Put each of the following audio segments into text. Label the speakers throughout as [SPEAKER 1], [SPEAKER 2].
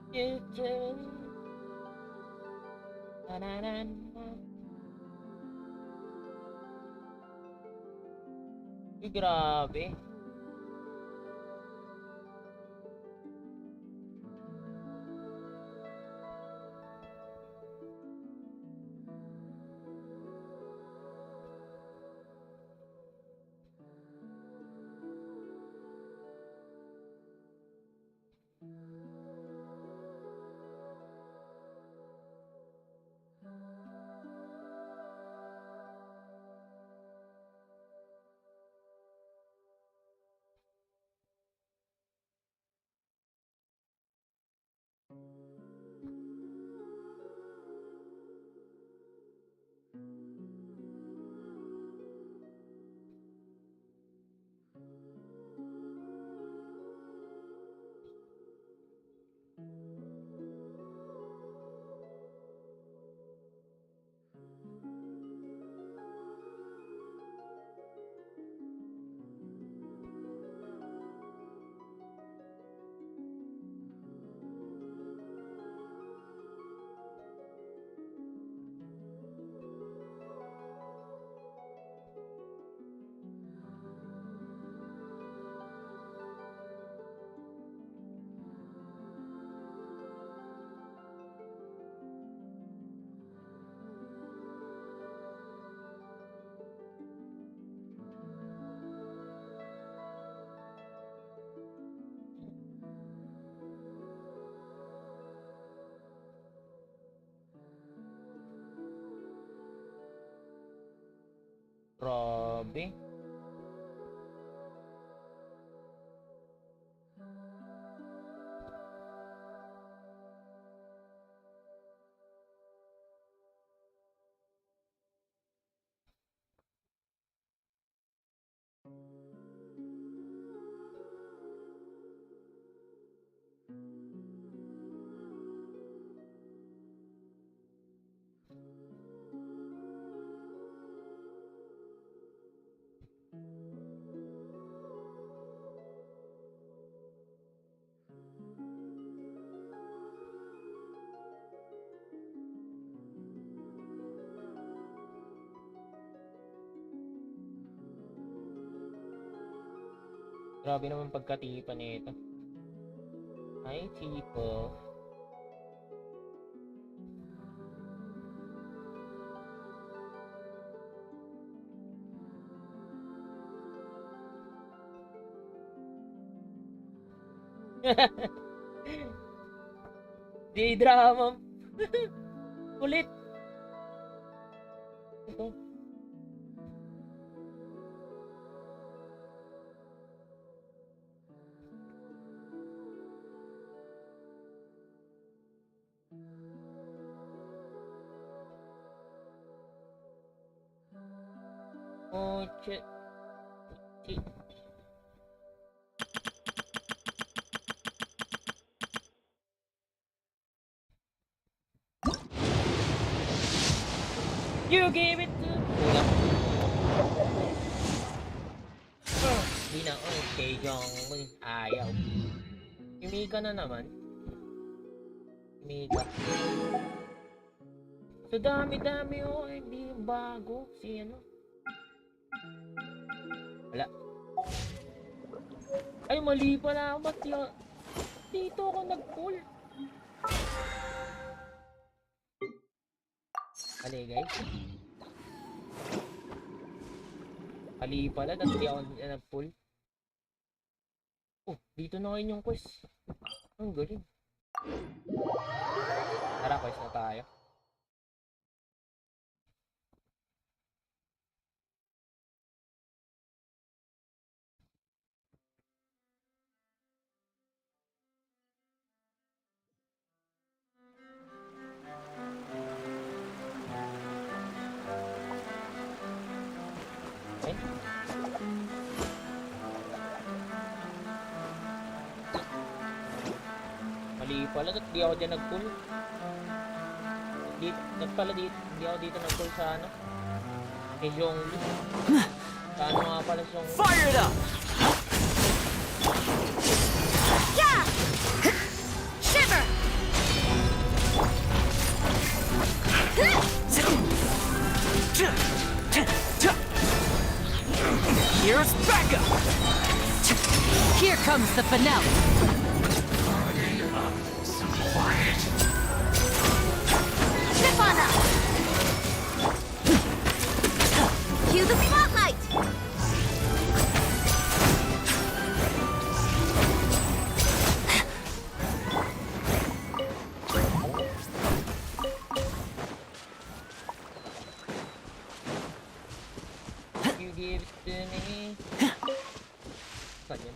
[SPEAKER 1] Uy, grabe. Grabe. Grabe naman pagkatipan nito. Ay, tipo. Di drama. Kulit. Ito. Oh, shit. You gave it to... Di na okay, Jong. Ayaw. Umika na naman. Umika. So dami-dami oh. Hindi bago. Si ano. Wala. Ay, mali pala. Ba't dito ako nag-pull? Mali guys. Mali pala. Dati di ako nag-pull. Oh, dito na ngayon yung quest. Ang galing. Tara, quest na tayo. Okay. Mali pala, at di ako dyan nag-pull. Nagpala dito, di ako dito nag-pull sa ano. Kay Zhongli. Saan nga pala Zhongli?
[SPEAKER 2] Fire it up! Yeah! Shiver! Here comes the finale. Step on up. Cue the spotlight.
[SPEAKER 1] You give it to me. Saan yun?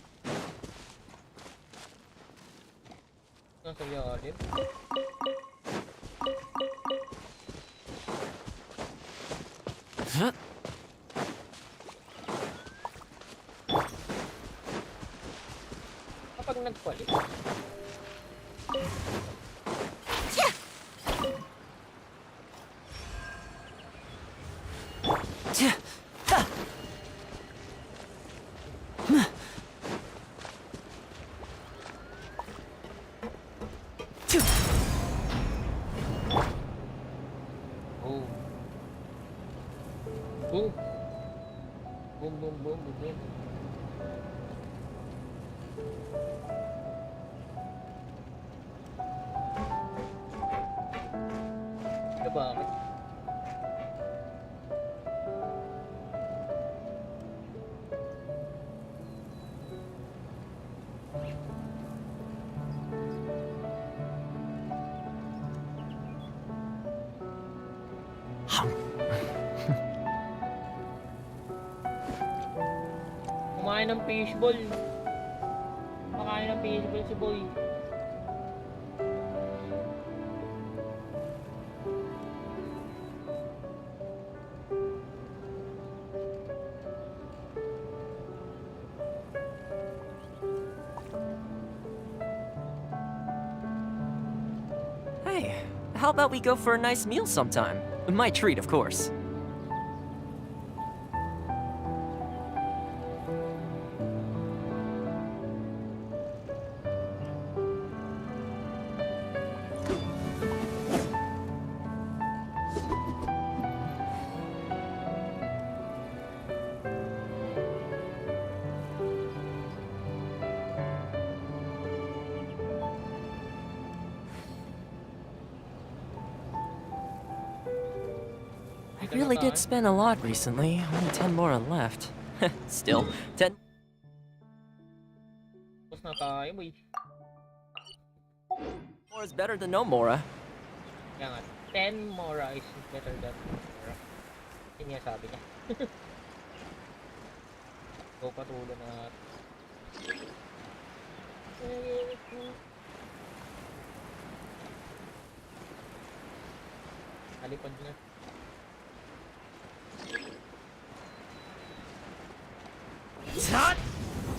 [SPEAKER 1] Nasa ilalim? Kapag nagpalit. Oh. Boom. Boom, boom, boom, boom, boom. Bakit? Kumain ng fishball. Kumakain ng fishball si Boy.
[SPEAKER 3] Hey, how about we go for a nice meal sometime? My treat, of course. I really did spend a lot recently. Only 10 more are left. Still, 10
[SPEAKER 1] Tapos na tayo, Boy.
[SPEAKER 3] more is better than no more.
[SPEAKER 1] Kaya nga, 10 more is better than more. Yun nga sabi niya. Go patuloy na. Halipad na.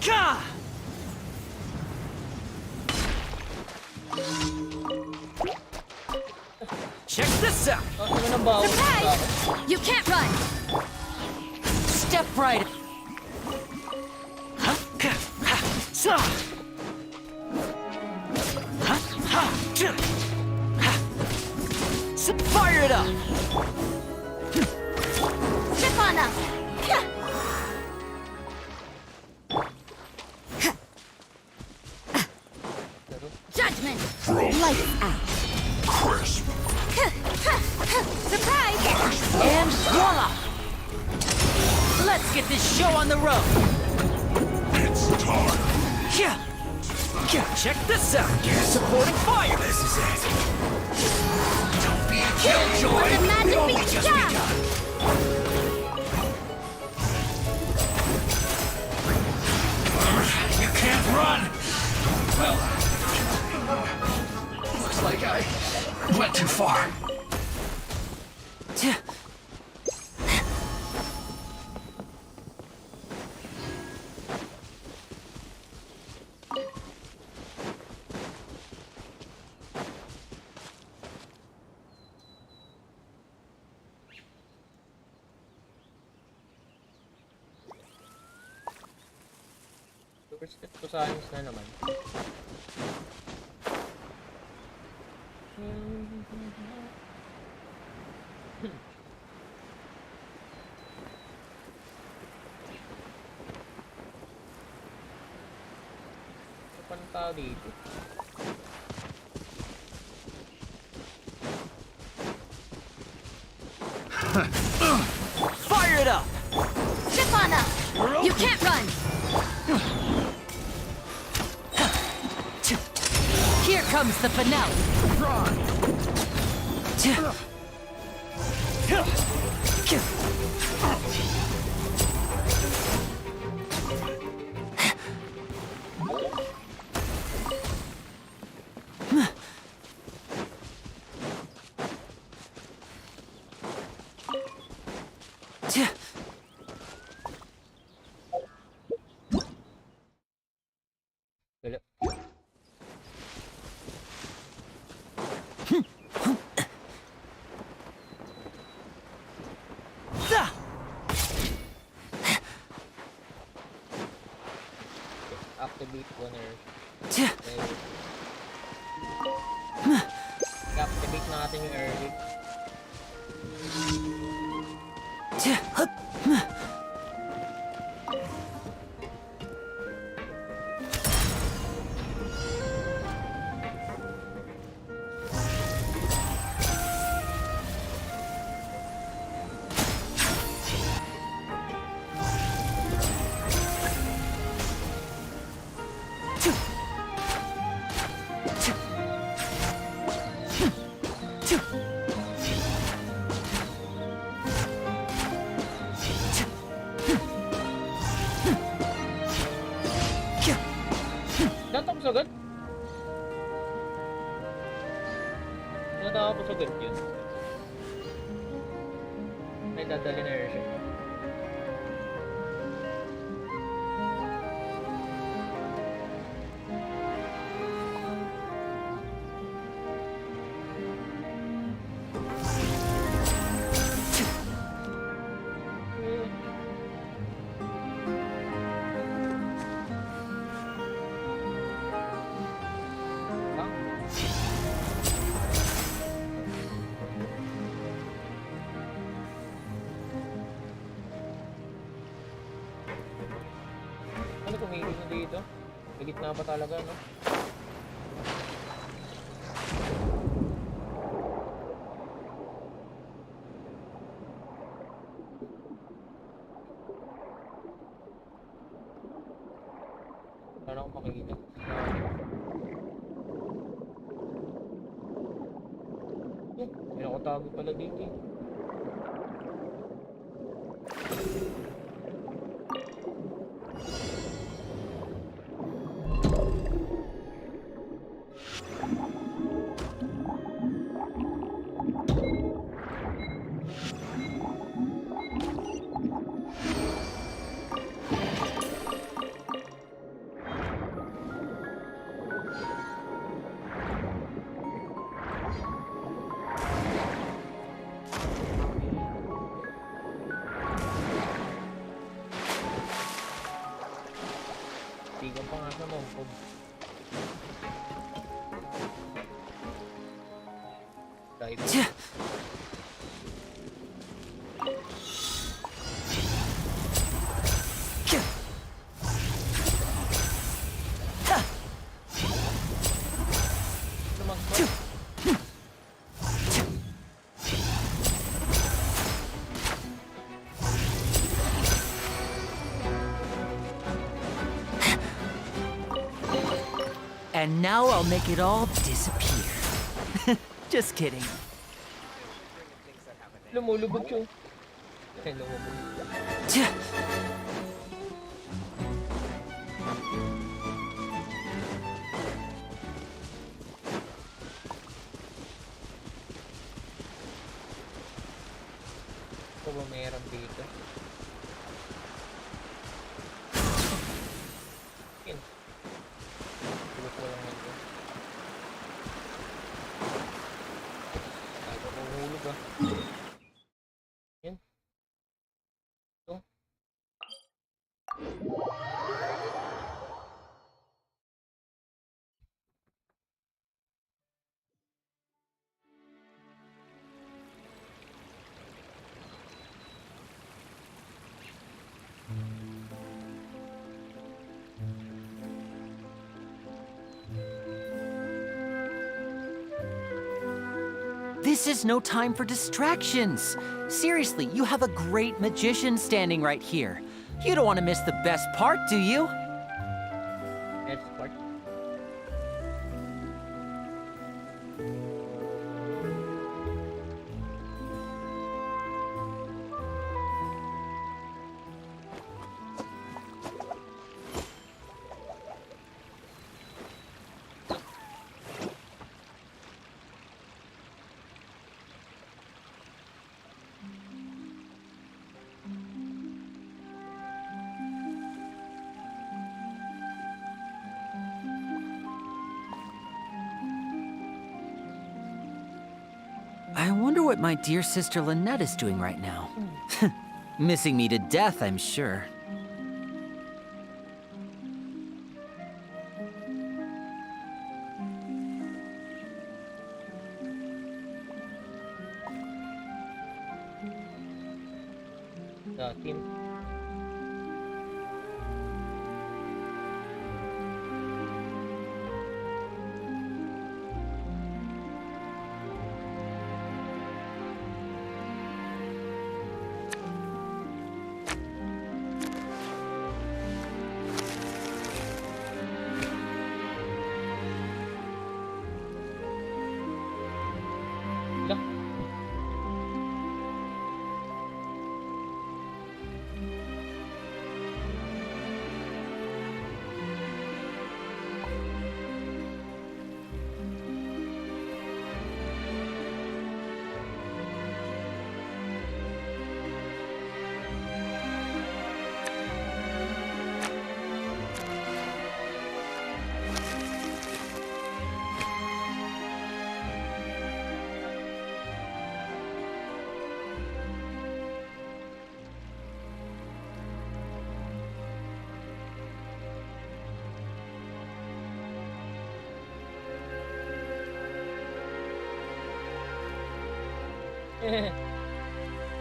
[SPEAKER 3] Ka! Check this out!
[SPEAKER 2] Surprise! You can't run.
[SPEAKER 3] Step right. Fire it up!
[SPEAKER 2] Step on up. Judgment. Light out.
[SPEAKER 4] Crisp.
[SPEAKER 2] Surprise!
[SPEAKER 3] And voila! Let's get this show on the road!
[SPEAKER 4] It's time.
[SPEAKER 3] Yeah! Check this out! Supporting fire!
[SPEAKER 4] This is it. Don't be a
[SPEAKER 2] Let
[SPEAKER 4] killjoy.
[SPEAKER 2] the magic
[SPEAKER 4] Only
[SPEAKER 2] be
[SPEAKER 4] just
[SPEAKER 2] done.
[SPEAKER 4] begun. You can't run. Well, looks like I went too far.
[SPEAKER 1] Super step to science na naman. pa ng tao dito.
[SPEAKER 3] Fire it up!
[SPEAKER 2] Shipana! You can't run!
[SPEAKER 3] Here comes the finale.
[SPEAKER 1] Wala. Activate corner. I-activate natin yung early. Natapos agad? Natapos agad yun. May dadali na rin siya. Ano kumili na dito? Sa gitna pa talaga, no? Sana ako makikita. May nakatago pala dito eh. Tigang pa nga sa mongkog. Dive.
[SPEAKER 3] And now I'll make it all disappear. Just kidding.
[SPEAKER 1] Lumulubog siya. Ay, lumulubog. Ito ba mayroon dito? Yun. Tulog ko lang ito. Ay, mahuhulog ah. Yun. Ito.
[SPEAKER 3] This is no time for distractions. Seriously, you have a great magician standing right here. You don't want to miss the best part, do you?
[SPEAKER 1] Escort.
[SPEAKER 3] I wonder what my dear sister Lynette is doing right now. Missing me to death, I'm sure.
[SPEAKER 1] The team. Lah.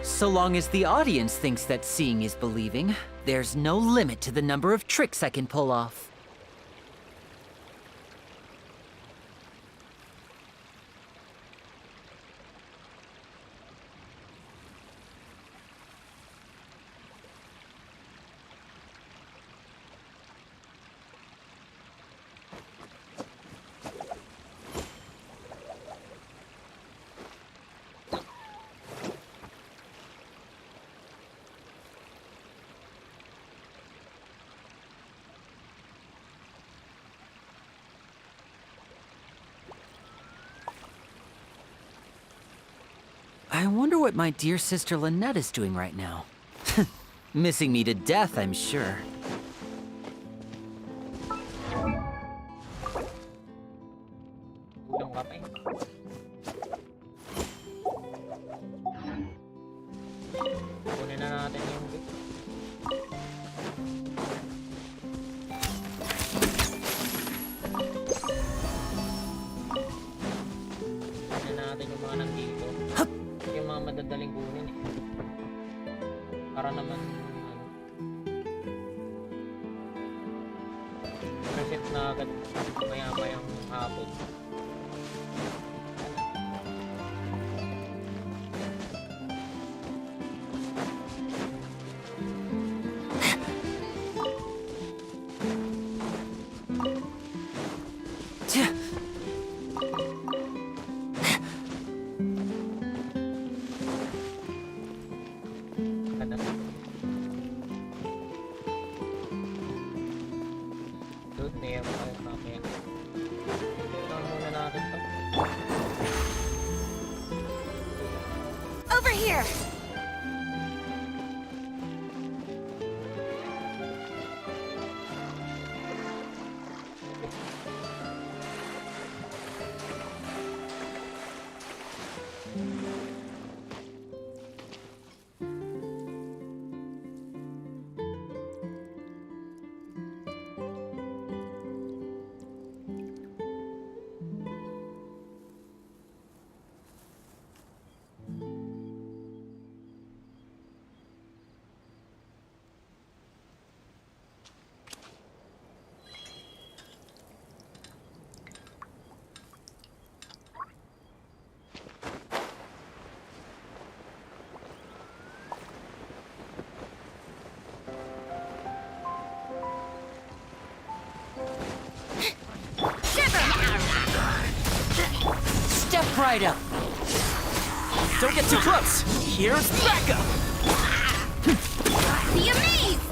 [SPEAKER 3] So long as the audience thinks that seeing is believing, there's no limit to the number of tricks I can pull off. I wonder what my dear sister Lynette is doing right now. Missing me to death, I'm sure.
[SPEAKER 1] Kulang ka pa eh. Kunin na natin yung bit. Kunin na natin yung mga nandito. Yung mga madadaling kunin eh. Para naman ano, reset na agad maya-mayang hapon.
[SPEAKER 3] Tja.
[SPEAKER 1] Ano? Doon, meron tayo mamaya. Ito muna natin to.
[SPEAKER 2] Over here!
[SPEAKER 3] right up.
[SPEAKER 5] Don't get too close. Here's backup.
[SPEAKER 2] Be amazed!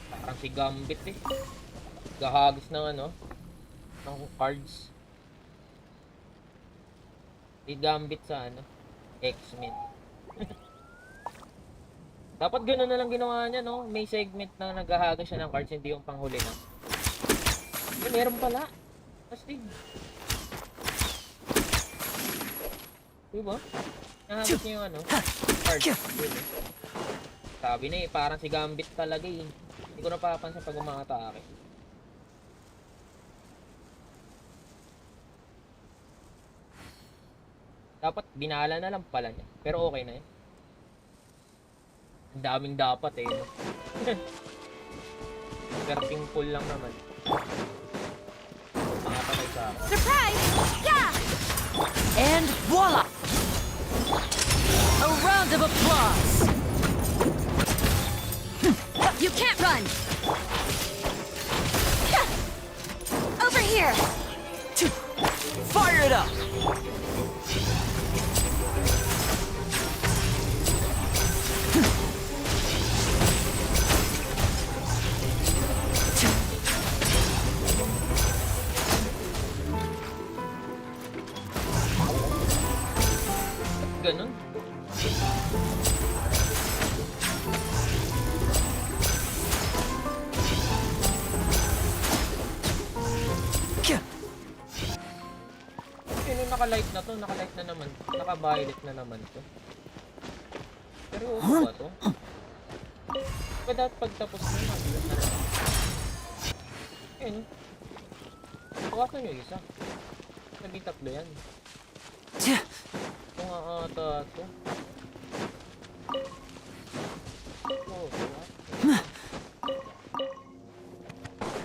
[SPEAKER 1] Parang si Gambit eh. Gahagis ng ano, ng cards. Si Gambit sa ano, X-Men. Dapat gano'n na lang ginawa niya, no? May segment na naghahaga siya ng cards, hindi yung panghuli na. Eh, meron pala. Astig. Diba? Nahagas niya yung ano, cards. Diba? Sabi na eh, parang si Gambit talaga eh. Hindi ko napapansin pag umakatake. Dapat binala na lang pala niya. Pero okay na eh. Ang daming dapat eh. No? Pero simple lang naman. Makapatay sa akin.
[SPEAKER 2] Surprise! Yeah!
[SPEAKER 3] And voila! A round of applause!
[SPEAKER 2] You can't run! Over here!
[SPEAKER 3] Fire it up!
[SPEAKER 1] Ganun. Sino naka-light na to? Naka-light na naman. Naka-violet na naman to. Pero ano ba to? Ba dapat pagtapos na mabigat na naman. Ayun. Tawasan nyo isa. Sabi tatlo yan. Ito nga ata ito. Oh, diba?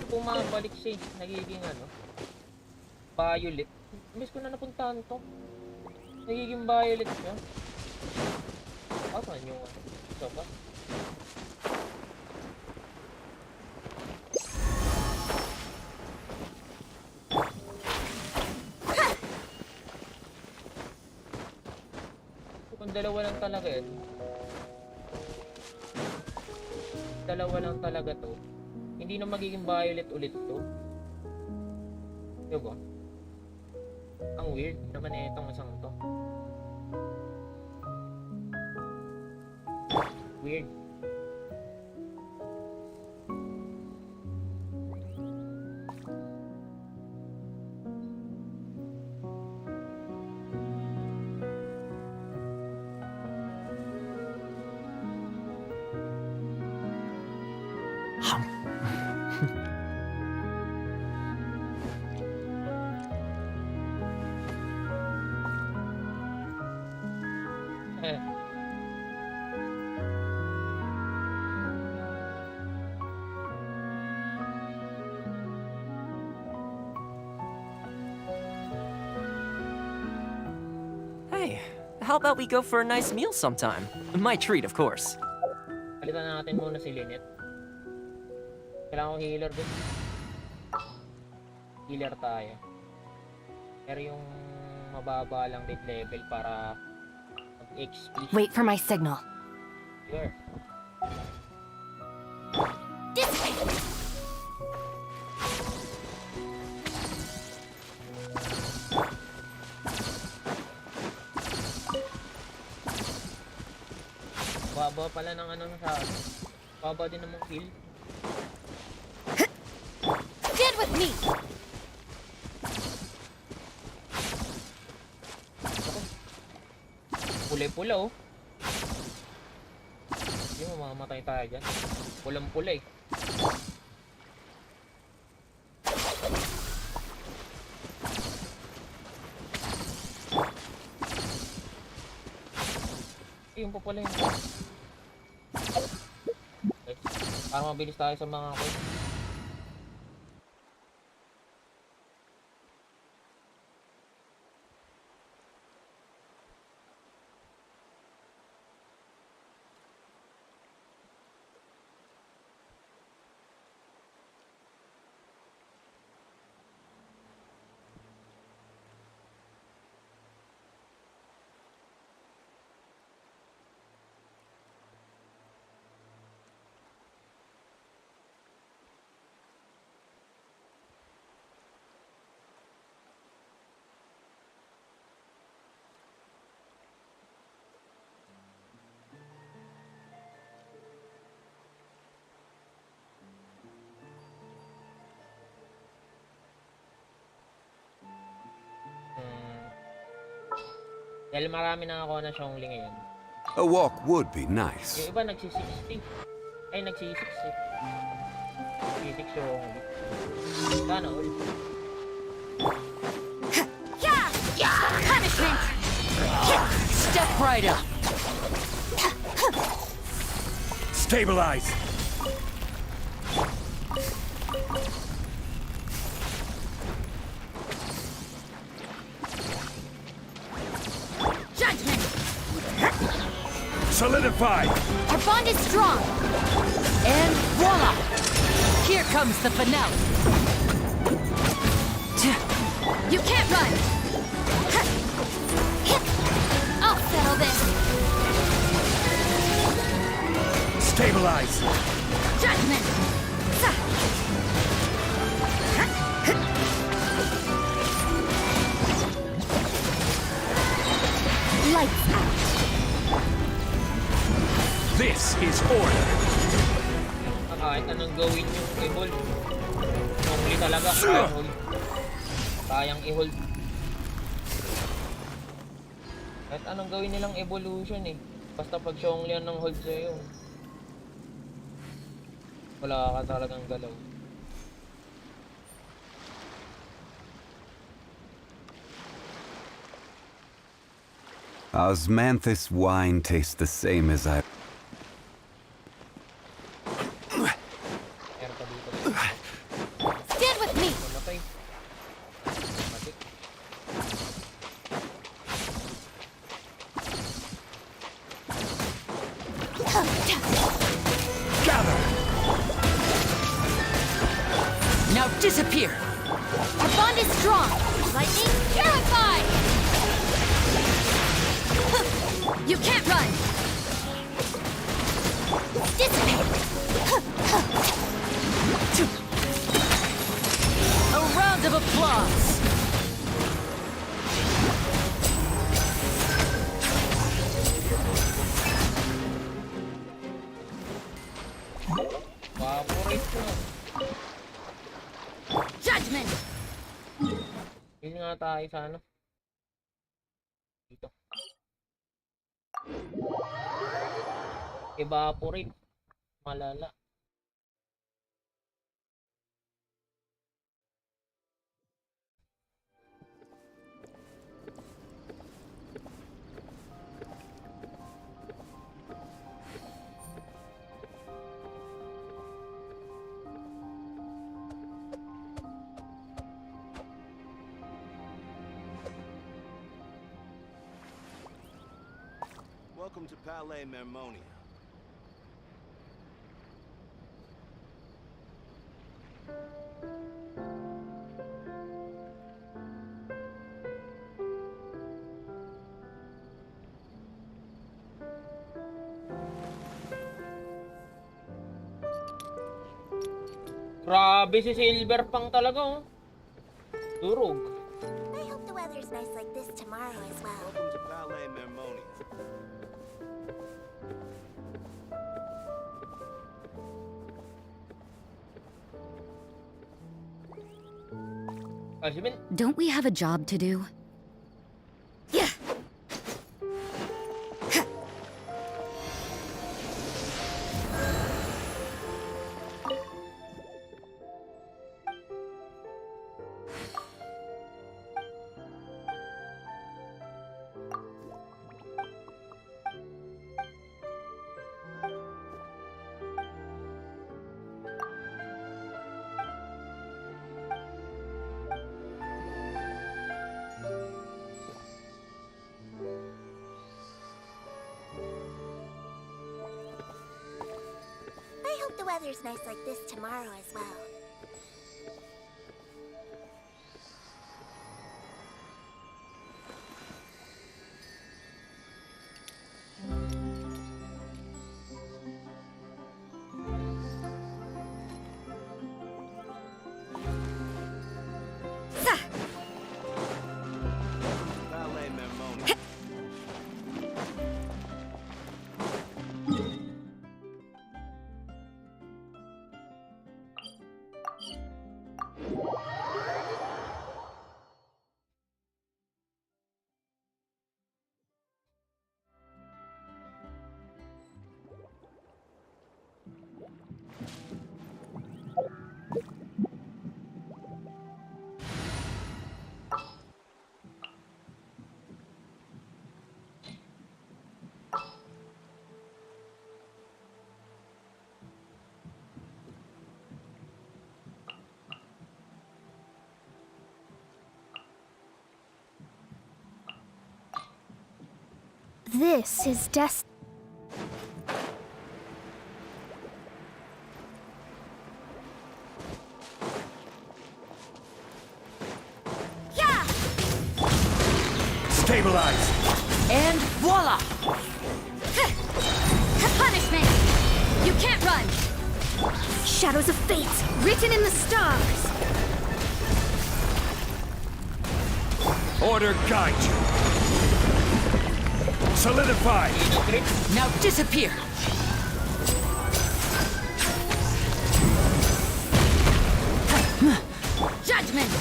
[SPEAKER 1] Pumabalik siya eh. Nagiging ano, violet. Imbes ko na napuntahan to. Nagiging violet siya. Saan yung ano? Ito ba? Kung dalawa lang talaga yan. Dalawa lang talaga to. Hindi na magiging violet ulit to. Diba? Ang weird naman eh itong isang to. Weird. Eh.
[SPEAKER 5] Hey, how about we go for a nice meal sometime? My treat, of course.
[SPEAKER 1] Palitan natin muna si Lynette. Kailangan ko healer din. Healer tayo. Pero yung mababa lang din level para mag-XP.
[SPEAKER 2] Wait for my signal.
[SPEAKER 1] Sure.
[SPEAKER 2] This way!
[SPEAKER 1] Baba pala ng ano sa akin. Baba din namang heal.
[SPEAKER 2] Stand with me!
[SPEAKER 1] Pula-pula oh. Hindi mo mamamatay tayo dyan. Pulang-pula eh. Yung pa pala yun. Okay. Para mabilis tayo sa mga quest. Dahil marami na ako na Xiongli ngayon.
[SPEAKER 6] A walk would be nice.
[SPEAKER 1] Yung iba nagsi-60. Ay, nagsi-6 eh. Nagsi-6 Xiongli. Sana all.
[SPEAKER 2] Punishment!
[SPEAKER 3] Step right up.
[SPEAKER 4] Stabilize!
[SPEAKER 2] Judgment!
[SPEAKER 4] Solidify!
[SPEAKER 2] Our bond is strong!
[SPEAKER 3] And voila! Here comes the finale.
[SPEAKER 2] You can't run! I'll settle this!
[SPEAKER 4] Stabilize!
[SPEAKER 2] Judgment! Lights out!
[SPEAKER 4] This is order!
[SPEAKER 1] Kahit anong gawin yung i-hold. Xiongli talaga. Kayang hold. Kayang i-hold. Kahit anong gawin nilang evolution eh. Basta pag Xiongli ang hold sa'yo. Wala ka talagang galaw.
[SPEAKER 6] Osmanthus wine tastes the same as I...
[SPEAKER 1] Meron pa dito.
[SPEAKER 2] Stand with me!
[SPEAKER 1] Mamatay. Matik.
[SPEAKER 4] Gather!
[SPEAKER 3] Now disappear.
[SPEAKER 2] Our bond is strong! Lightning purified! You can't run! Dissipate!
[SPEAKER 3] A round of applause.
[SPEAKER 1] Vaporate ko.
[SPEAKER 2] Judgment!
[SPEAKER 1] Yun nga tayo sa ano. Dito. Evaporate. Malala.
[SPEAKER 7] Welcome to Palais Mermonia.
[SPEAKER 1] Grabe si Silver Pang talaga oh. Durog.
[SPEAKER 8] I hope the weather's nice like this tomorrow as well.
[SPEAKER 7] Welcome to Palais Mermonia.
[SPEAKER 1] Asibin.
[SPEAKER 2] Don't we have a job to do? Yeah!
[SPEAKER 8] I hope the weather's nice like this tomorrow as well.
[SPEAKER 7] Palais Mermonia.
[SPEAKER 2] This is
[SPEAKER 8] Yeah!
[SPEAKER 4] Stabilize!
[SPEAKER 3] And voila!
[SPEAKER 2] punishment! You can't run! Shadows of fate, written in the stars!
[SPEAKER 4] Order guide you! Solidify!
[SPEAKER 3] Now disappear!
[SPEAKER 2] Judgment!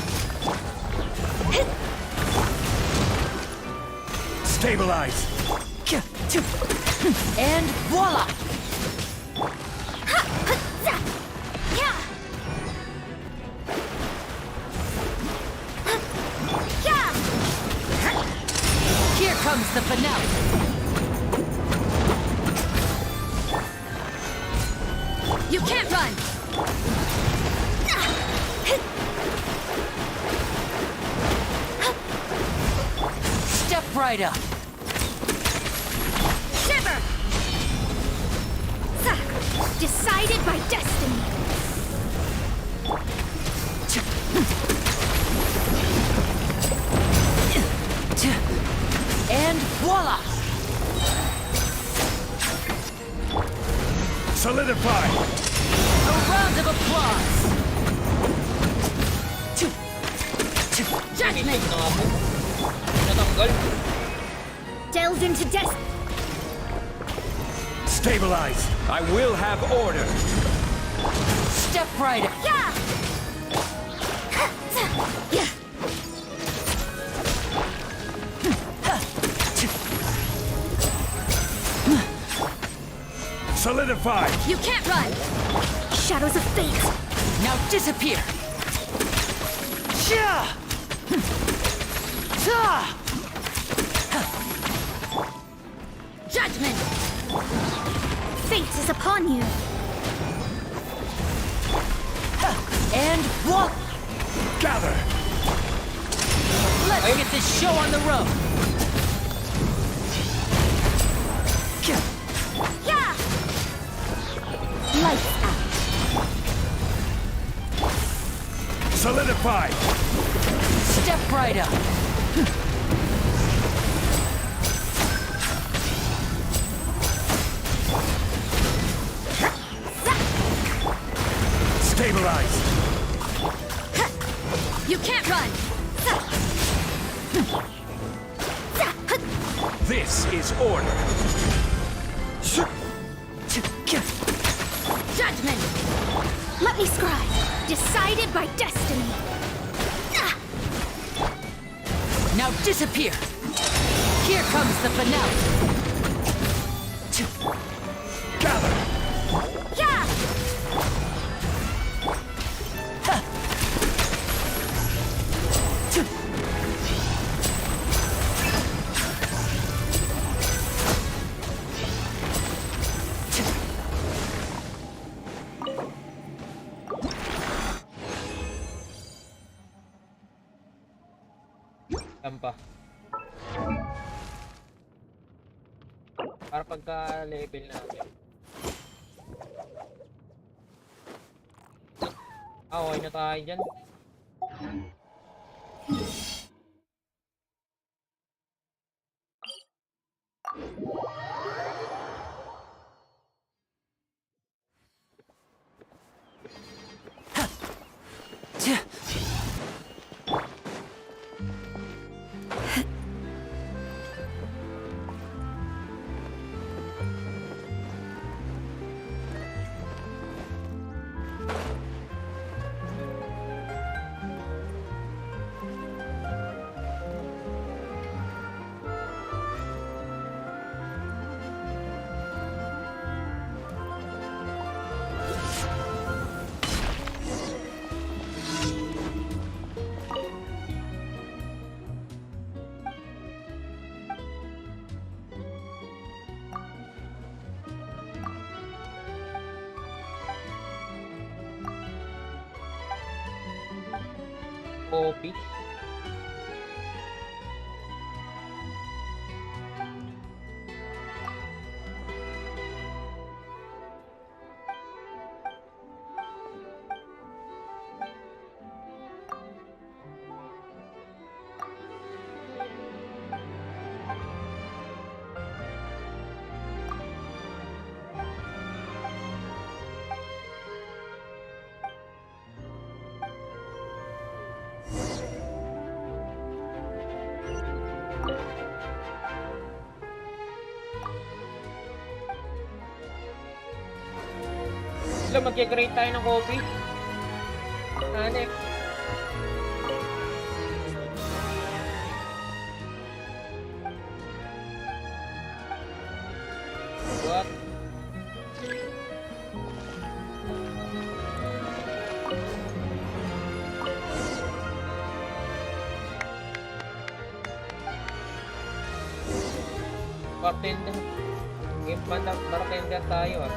[SPEAKER 4] Stabilize!
[SPEAKER 3] And voila!
[SPEAKER 2] Yeah! Yeah!
[SPEAKER 3] Here comes the finale!
[SPEAKER 2] You can't run!
[SPEAKER 3] Step right up!
[SPEAKER 2] Shiver! Decided by destiny!
[SPEAKER 3] And voila!
[SPEAKER 4] Solidify!
[SPEAKER 3] A round of applause!
[SPEAKER 2] Judgment!
[SPEAKER 1] Na nga po. Natanggal.
[SPEAKER 2] Delved into destiny!
[SPEAKER 4] Stabilize! I will have order!
[SPEAKER 3] Step right up!
[SPEAKER 2] Yeah! Yeah!
[SPEAKER 4] Solidify!
[SPEAKER 2] You can't run! Shadows of fate!
[SPEAKER 3] Now disappear! Sha! Ta!
[SPEAKER 2] Judgment! Fate is upon you!
[SPEAKER 3] And voila!
[SPEAKER 4] Gather!
[SPEAKER 3] Let's get this show on the road!
[SPEAKER 2] Yeah! Lights out!
[SPEAKER 4] Solidify!
[SPEAKER 3] Step right up!
[SPEAKER 4] Stabilize!
[SPEAKER 2] You can't run!
[SPEAKER 4] This is order!
[SPEAKER 2] Judgment! Let me scribe! Decided by destiny!
[SPEAKER 3] Now disappear! Here comes the finale!
[SPEAKER 4] Gather!
[SPEAKER 2] Yeah!
[SPEAKER 1] Yan pa. Para pagka-level natin. Okay na tayo dyan. Copy. Wala, magkikrate tayo ng coffee. Hanep. What? Bartender. Game bartender tayo ah.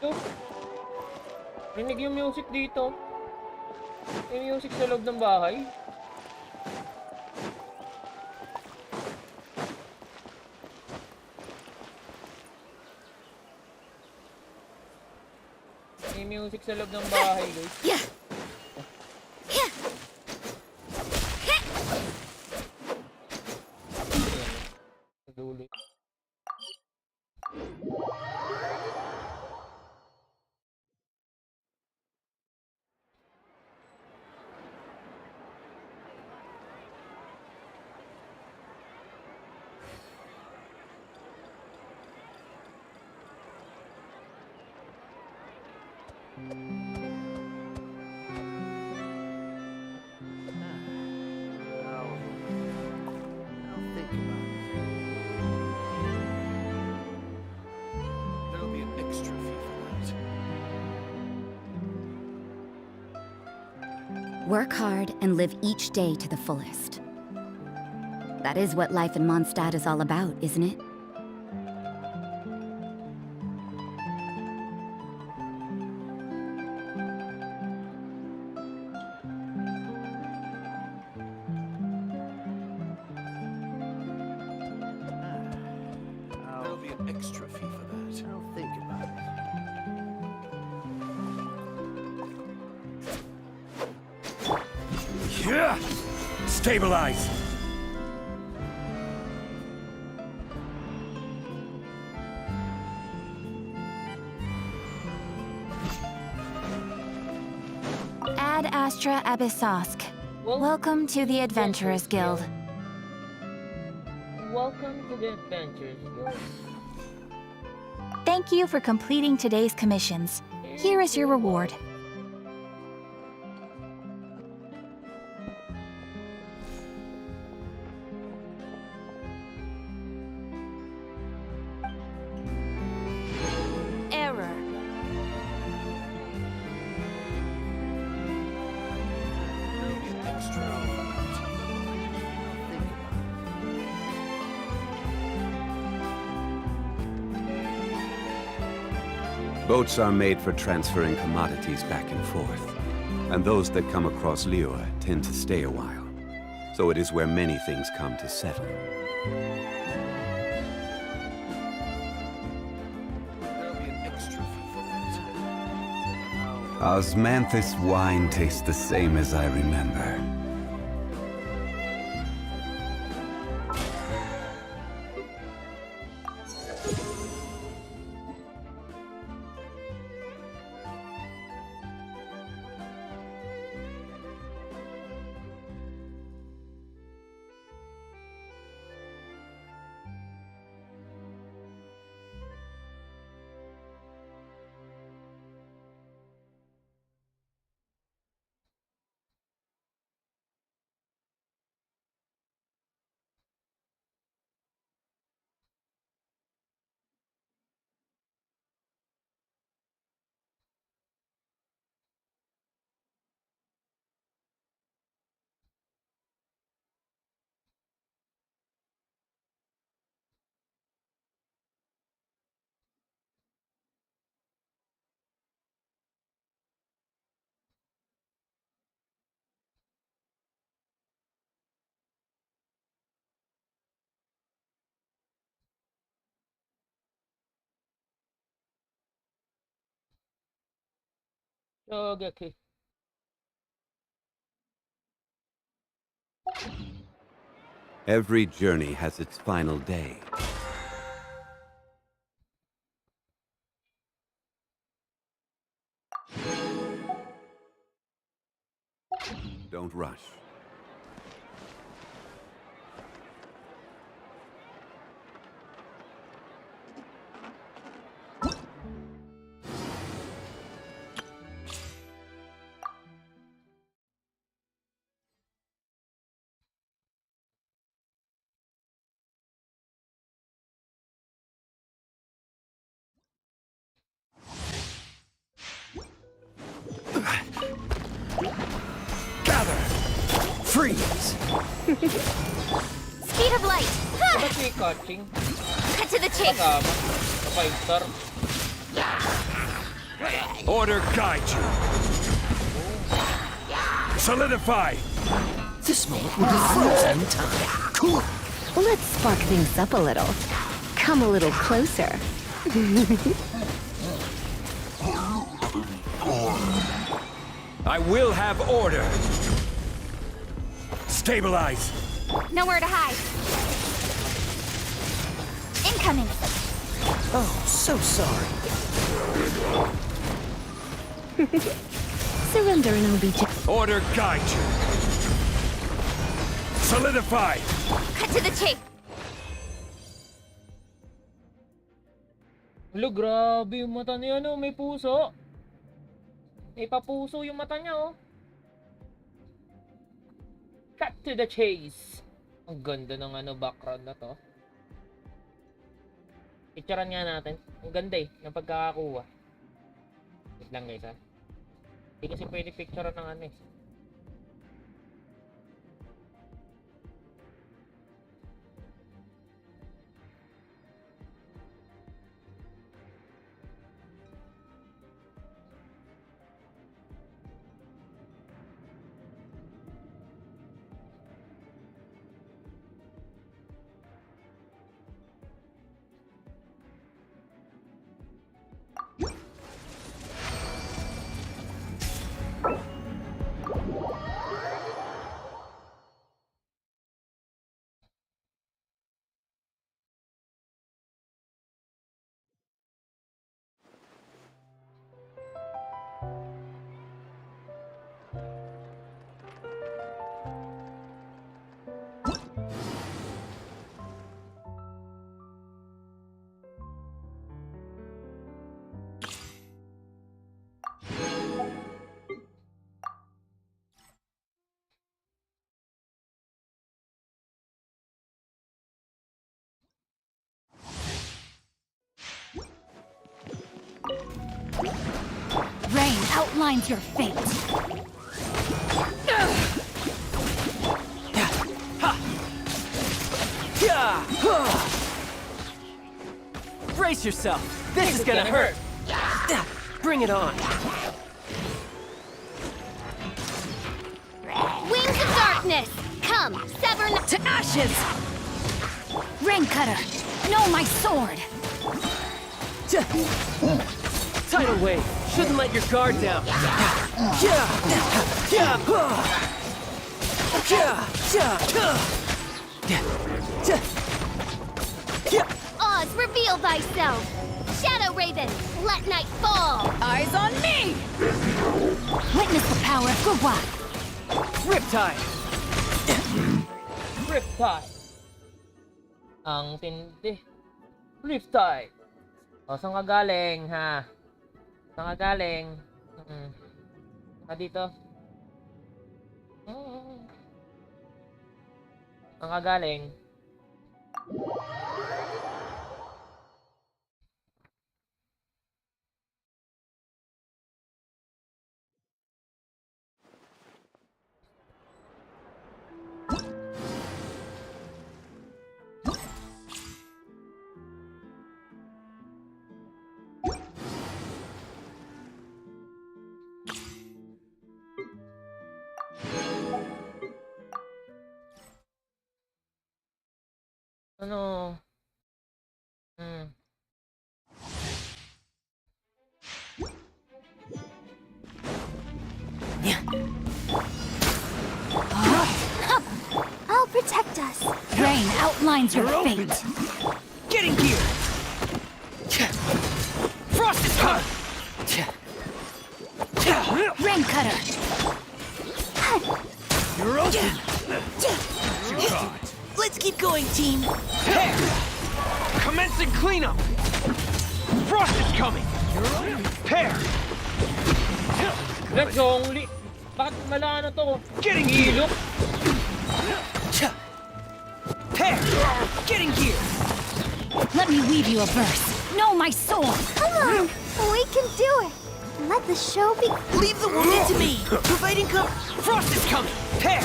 [SPEAKER 1] Ito. Rinig yung music dito. Yung music sa loob ng bahay. May music sa loob ng bahay, guys. Dulo.
[SPEAKER 7] I'll think about it. There'll be an extra fee for that.
[SPEAKER 2] Work hard and live each day to the fullest. That is what life in Mondstadt is all about, isn't it?
[SPEAKER 7] There'll be an extra fee for that. I'll think about it.
[SPEAKER 4] Yeah! Stabilize!
[SPEAKER 2] Ad Astra Abyssosk. Welcome to the Adventurers Guild.
[SPEAKER 1] Welcome to the Adventures Guild.
[SPEAKER 2] Thank you for completing today's commissions. Here is your reward. Error.
[SPEAKER 7] There'll be an extra fee for that. I'll think about it.
[SPEAKER 6] Boats are made for transferring commodities back and forth. And those that come across Lior tend to stay a while. So it is where many things come to settle.
[SPEAKER 7] There'll be an extra fee for that.
[SPEAKER 6] Osmanthus wine tastes the same as I remember.
[SPEAKER 1] Okay.
[SPEAKER 6] Every journey has its final day. Don't rush.
[SPEAKER 4] Gather! Freeze!
[SPEAKER 2] Speed of light! Ha!
[SPEAKER 1] Ba't may catching?
[SPEAKER 2] Cut to the chase!
[SPEAKER 1] Kasama. Sa 5-star.
[SPEAKER 4] Order guide you! Solidify!
[SPEAKER 3] This moment will be frozen in time. Cool.
[SPEAKER 2] Let's spark things up a little. Come a little closer.
[SPEAKER 4] I will have order! Stabilize!
[SPEAKER 2] Nowhere to hide. Incoming!
[SPEAKER 5] Oh, so sorry.
[SPEAKER 2] Surrender and I'll be
[SPEAKER 4] Order guide you! Solidify!
[SPEAKER 2] cut to the chase!
[SPEAKER 1] Lo, grabe yung mata niya, no? May puso. May papuso yung mata niya, oh. Cut to the chase. Ang ganda ng background na to. Picturean nga natin. Ang ganda eh, ng pagkakakuha. Wait lang guys, ha. Hindi kasi pwede picturean ng eh.
[SPEAKER 2] Rain outlines your fate.
[SPEAKER 5] Brace yourself. This is gonna hurt. Bring it on.
[SPEAKER 2] Wings of darkness! Come, sever to ashes! Rain cutter, know my sword!
[SPEAKER 5] Tidal wave. Shouldn't let your guard down.
[SPEAKER 2] Oz, reveal thyself! Shadow Raven, let night fall! Eyes on me! Witness the power of Gugwa!
[SPEAKER 5] Riptide.
[SPEAKER 1] Riptide. Ang tindi. Riptide. O, saan ka galing, ha? Saan ka galing? Dito. Saan ka galing? Ano?
[SPEAKER 2] defines your fate.
[SPEAKER 5] Getting gear! Frost is coming!
[SPEAKER 2] Ring cutter.
[SPEAKER 4] You're open. You got.
[SPEAKER 5] Let's keep going, team! Hey! Commencing cleanup! Frost is coming! Pair!
[SPEAKER 1] Let's go only. Bakit malano to?
[SPEAKER 5] Getting gear!
[SPEAKER 1] Ilok.
[SPEAKER 5] Pair! Getting gear!
[SPEAKER 2] Let me weave you a verse. Know my soul.
[SPEAKER 8] Come on, we can do it. Let the show be.
[SPEAKER 5] Leave the wounded to me! Providing cover! Frost is coming! Pair!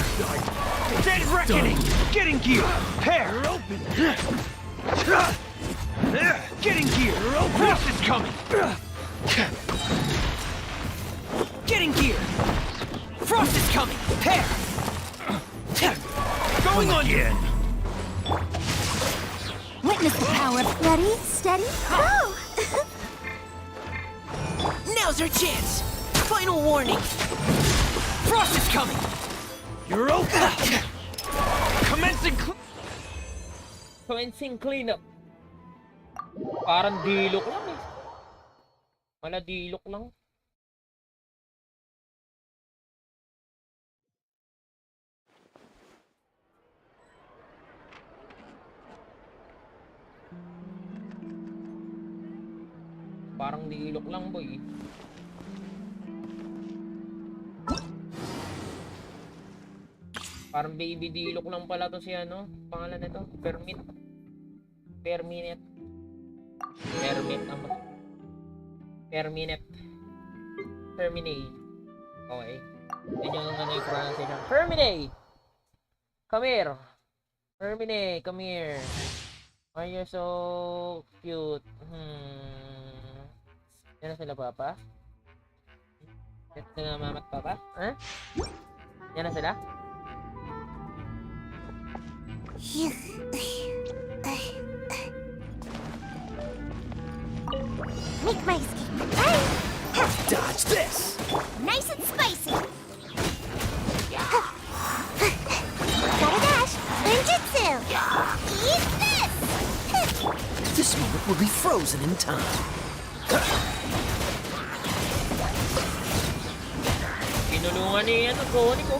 [SPEAKER 5] Dead reckoning! Getting gear! Pair! Getting gear! Frost is coming! Getting gear! Frost is coming! Pair! Going on again!
[SPEAKER 2] Witness the power.
[SPEAKER 8] Ready, steady, go!
[SPEAKER 5] Now's our chance! Final warning! Frost is coming!
[SPEAKER 4] You're open.
[SPEAKER 5] Commencing
[SPEAKER 1] Commencing cleanup. Parang dilok lang eh. Wala dilok lang. Parang dilok lang boy. Parang baby dilok lang pala to si ano. Pangalan nito, Permit. Perminet. Permit ang Perminet. Terminate. Okay. Yan yung ano yung pronunciation. Terminate! Come here. Terminate, come here. Why you're so cute? Yan na sila, Papa? Yan na sila, Mama at Papa? Huh? Yan na sila?
[SPEAKER 8] Make my escape. Hey!
[SPEAKER 5] dodge this!
[SPEAKER 8] Nice and spicy. Gotta dash. Ninjutsu. Eat this.
[SPEAKER 5] This moment will be frozen in time.
[SPEAKER 1] Pinulungan ni ano, Connie ko.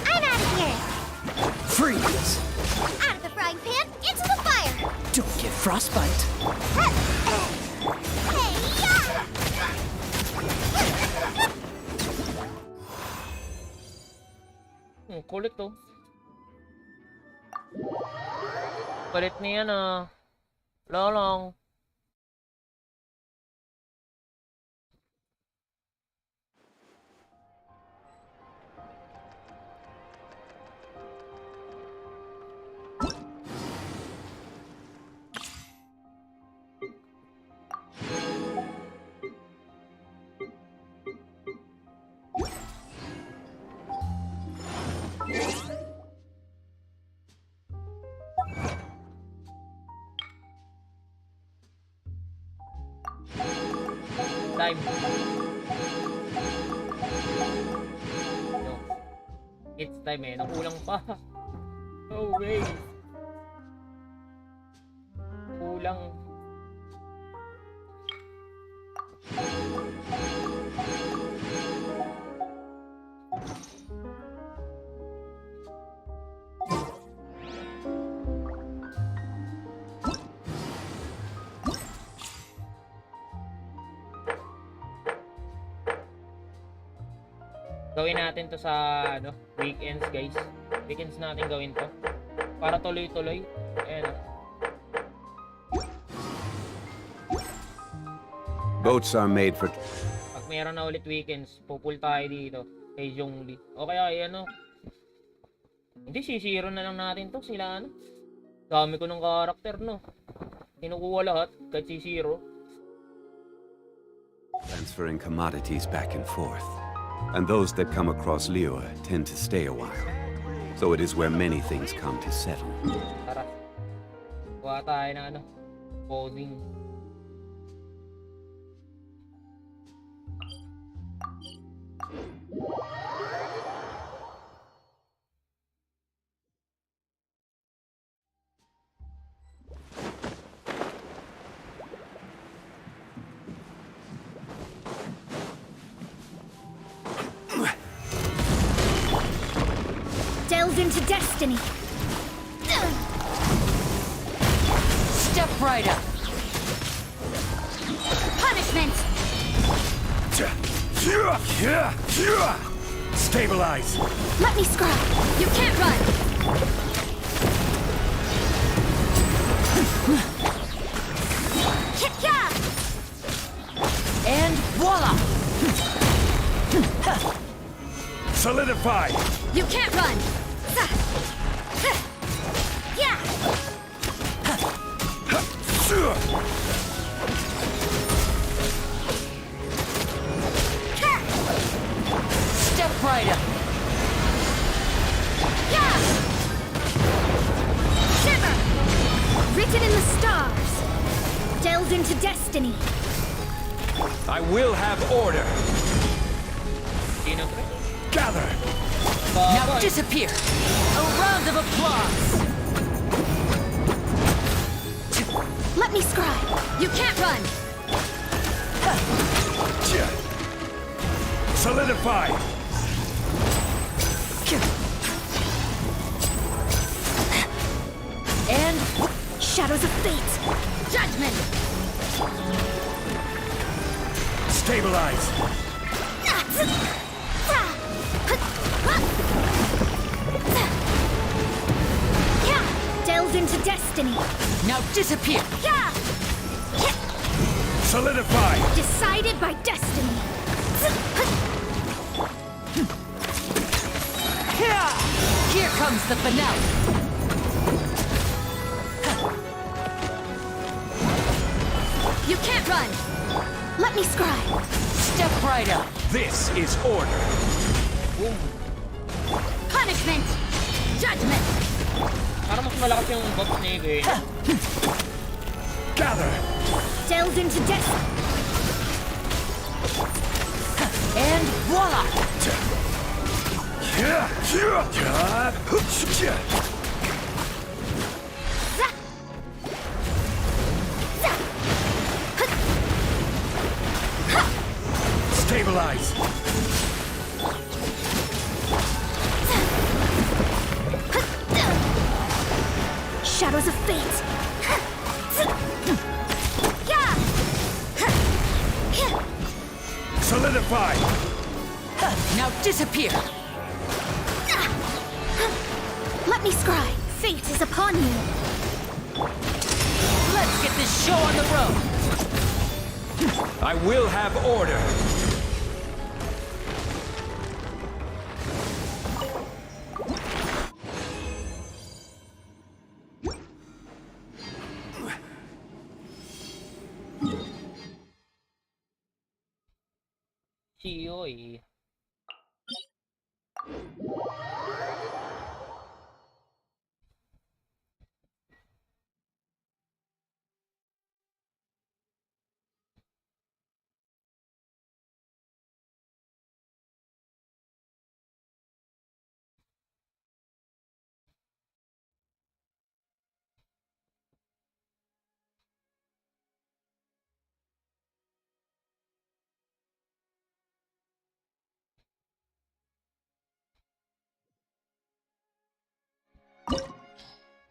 [SPEAKER 8] I'm out of here.
[SPEAKER 5] Freeze!
[SPEAKER 8] Out of the frying pan, into the fire.
[SPEAKER 5] Don't get frostbite.
[SPEAKER 8] Hey, yeah!
[SPEAKER 1] Kulit to. Kulit niya na. Lolong. Time. No. It's time eh. Nakulang pa. No way. Kulang. Gawin natin to sa ano, weekends guys. Weekends natin gawin to. Para tuloy-tuloy. Ayan.
[SPEAKER 6] Boats are made for...
[SPEAKER 1] Pag meron na ulit weekends, pupul tayo dito. Kay Zhongli. O kaya ano. Hindi, sisiro na lang natin to. Sila ano. Dami ko ng karakter no. Kinukuha lahat. Kahit sisiro.
[SPEAKER 6] transferring commodities back and forth. And those that come across Liyue tend to stay a while. So it is where many things come to settle.
[SPEAKER 1] Tara. Kuha tayo ng ano. Posing.
[SPEAKER 2] into destiny.
[SPEAKER 3] Step right up.
[SPEAKER 2] Punishment!
[SPEAKER 4] Stabilize.
[SPEAKER 2] Let me scry. You can't run. Kit-ya!
[SPEAKER 3] And voila!
[SPEAKER 4] Solidify.
[SPEAKER 2] You can't run. Yeah!
[SPEAKER 3] Step right up.
[SPEAKER 2] Yeah! Shiver! Written in the stars. Delved into destiny.
[SPEAKER 4] I will have order.
[SPEAKER 1] Sino pre?
[SPEAKER 4] Gather.
[SPEAKER 3] Now
[SPEAKER 1] Baboy.
[SPEAKER 3] disappear. A round of applause.
[SPEAKER 2] Let me scry. You can't run.
[SPEAKER 4] Solidify.
[SPEAKER 3] And
[SPEAKER 2] Shadows of fate. Judgment.
[SPEAKER 4] Stabilize.
[SPEAKER 2] Yeah! Delved into destiny.
[SPEAKER 3] now disappear.
[SPEAKER 2] Yeah!
[SPEAKER 4] Solidify.
[SPEAKER 2] Decided by destiny.
[SPEAKER 3] Here comes the finale.
[SPEAKER 2] You can't run. Let me scry.
[SPEAKER 3] Step right up.
[SPEAKER 4] This is order.
[SPEAKER 2] Punishment. Judgment.
[SPEAKER 1] Parang mas malakas yung box ni Gay.
[SPEAKER 4] Gather.
[SPEAKER 2] Delved into destiny.
[SPEAKER 3] And voila!
[SPEAKER 4] Stabilize.
[SPEAKER 2] Shadows of fate. Yeah!
[SPEAKER 4] Solidify.
[SPEAKER 3] Now disappear.
[SPEAKER 2] Let me scry. Fate is upon you.
[SPEAKER 3] Let's get this show on the road.
[SPEAKER 4] I will have order.
[SPEAKER 1] Chiyoy.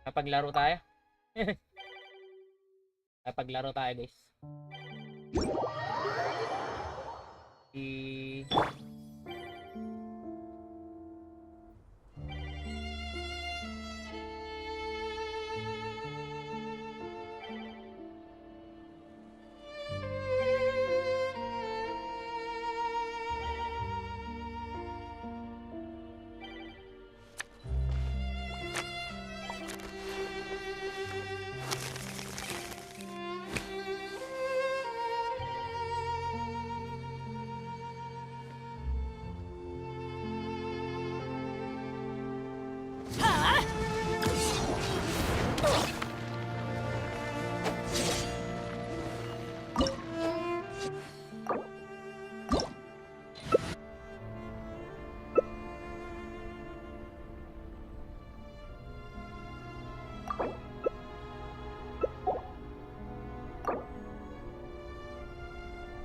[SPEAKER 1] Napaglaro tayo. Napaglaro tayo, guys.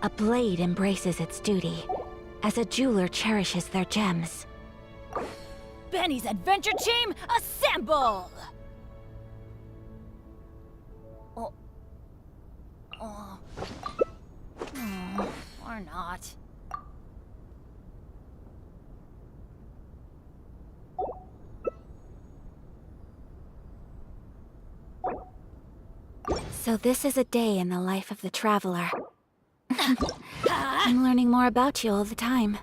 [SPEAKER 9] A blade embraces its duty, as a jeweler cherishes their gems.
[SPEAKER 2] Benny's adventure team, assemble! Oh. Oh. Or not.
[SPEAKER 9] So this is a day in the life of the traveler. I'm learning more about you all the time.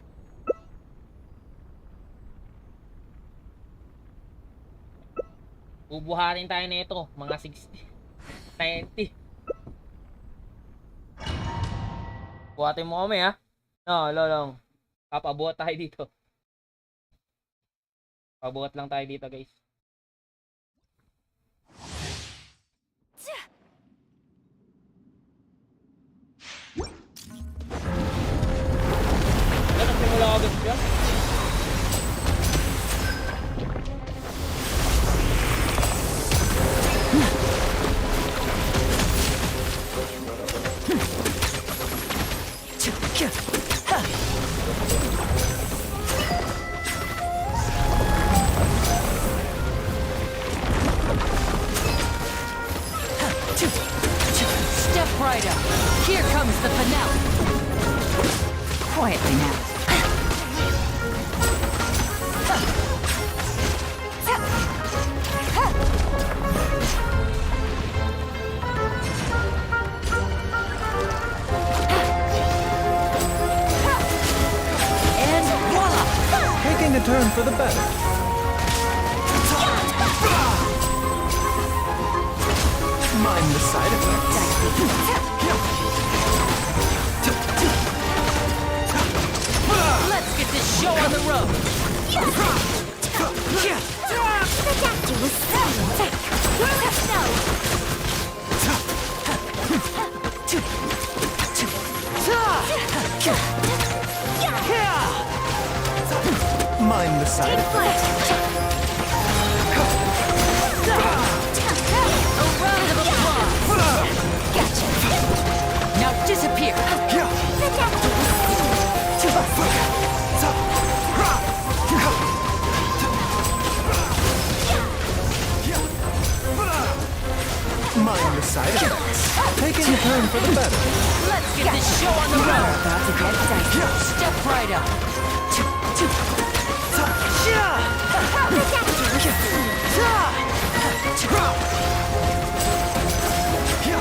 [SPEAKER 1] Bubuhatin tayo nito, mga 60, 90. Buhatin mo kami ha. No, lolong. Papabuhat tayo dito. Pabuhat lang tayo dito, guys. Nagsimula agad siya.
[SPEAKER 3] Step right up. Here comes the finale. Quietly now. And voila!
[SPEAKER 5] Taking a turn for the better. Mind the side effects.
[SPEAKER 3] Let's get this show on the road.
[SPEAKER 5] Mind the side effects.
[SPEAKER 3] A round of applause. Gotcha. Now disappear.
[SPEAKER 5] Mind the side effects. Taking a turn for the better.
[SPEAKER 3] Let's get this show on the road.
[SPEAKER 9] About to get dicey.
[SPEAKER 3] Step right up.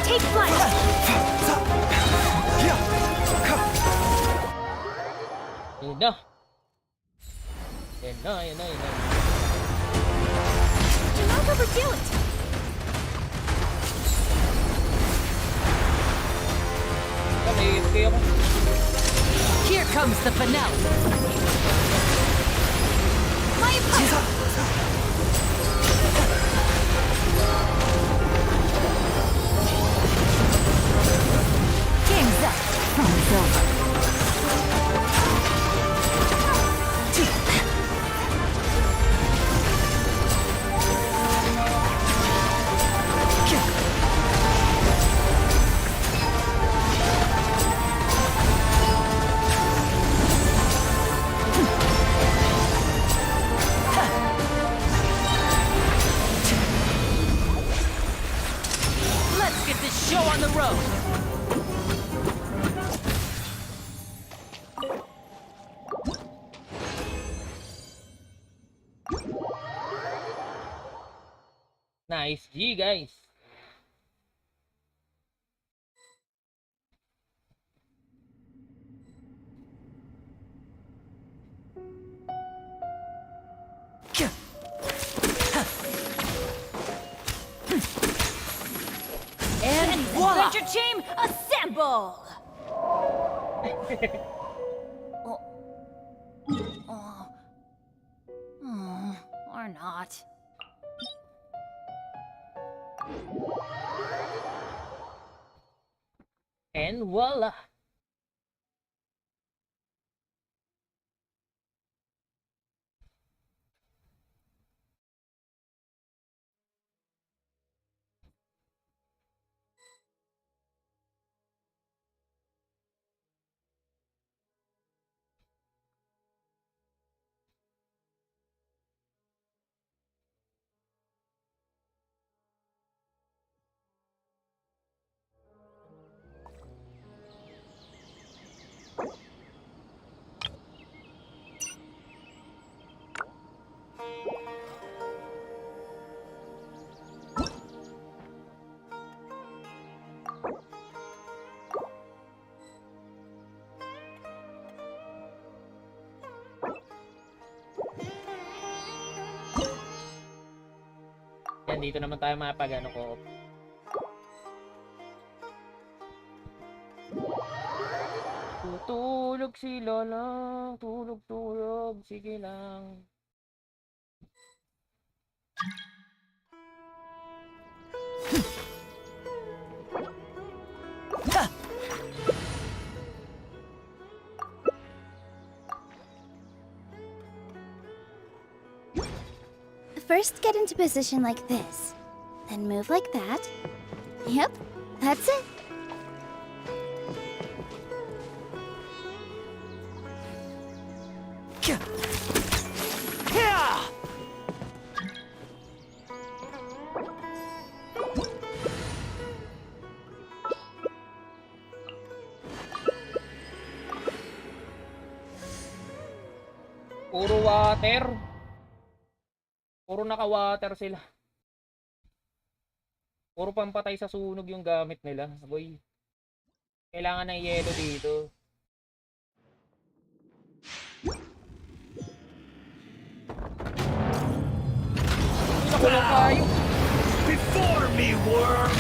[SPEAKER 2] Take flight!
[SPEAKER 1] Yun na. Yan na.
[SPEAKER 2] Do not overdo it!
[SPEAKER 1] May AFK ako.
[SPEAKER 3] Here comes the finale.
[SPEAKER 2] My opponent!
[SPEAKER 9] Game's up. It's over.
[SPEAKER 3] Let's get this show on the road.
[SPEAKER 1] Nice G, guys.
[SPEAKER 3] And voila!
[SPEAKER 2] Adventure team, assemble!
[SPEAKER 3] Or not.
[SPEAKER 1] And voila. dito naman tayo mapag ano ko. Tutulog sila lang, tulog, sige lang.
[SPEAKER 2] First, get into position like this. Then move like that. Yep, that's it.
[SPEAKER 1] Puro water. Puro naka-water sila. Puro pampatay sa sunog yung gamit nila. Boy, kailangan ng yelo dito. Nakulong tayo.
[SPEAKER 5] Before me, worm!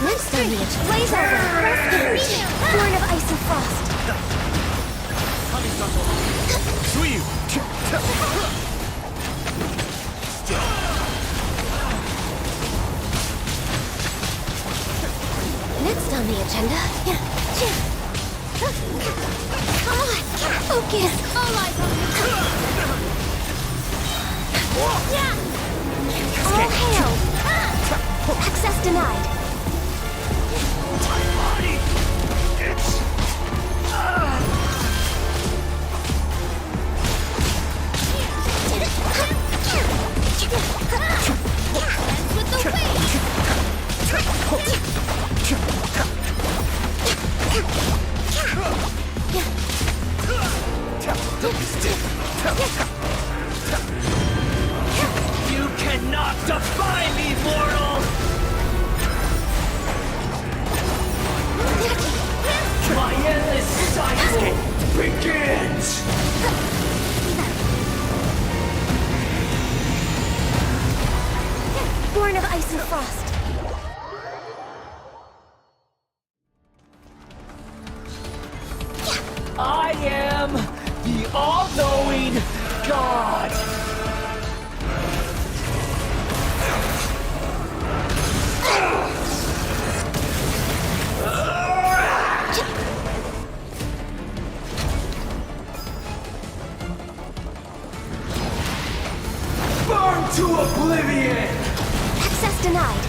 [SPEAKER 2] Next time, blaze over. Born of ice and frost.
[SPEAKER 5] Suyu!
[SPEAKER 2] Next on the agenda. Come on, focus. All eyes on you. All hail. Access denied. With the
[SPEAKER 5] You cannot defy me, mortal! My endless cycle begins!
[SPEAKER 2] Born of ice and frost.
[SPEAKER 5] I am the all-knowing God! Burn to oblivion!
[SPEAKER 2] Access denied.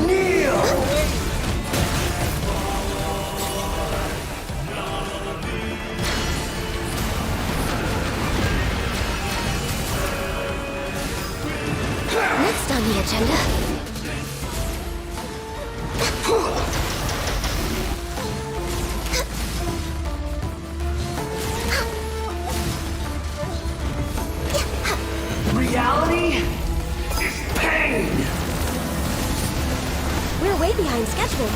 [SPEAKER 5] Kneel!
[SPEAKER 2] Next on the agenda.
[SPEAKER 5] Reality is pain!
[SPEAKER 2] We're way behind schedule.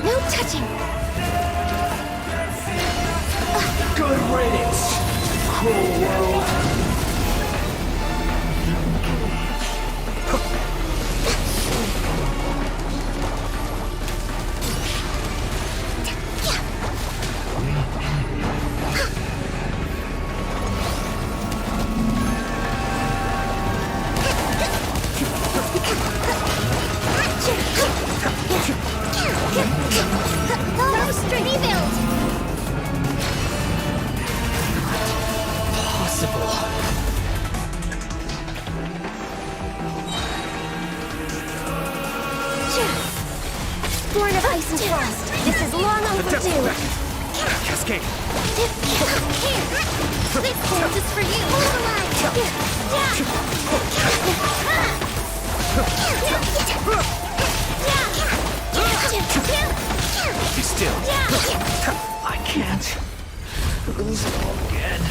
[SPEAKER 2] No touching.
[SPEAKER 5] Good riddance, cruel world!
[SPEAKER 2] Born of ice and frost. This is long overdue.
[SPEAKER 5] Cascade!
[SPEAKER 2] This dance is for you. Hold the line.
[SPEAKER 5] Be still. I can't lose it all again.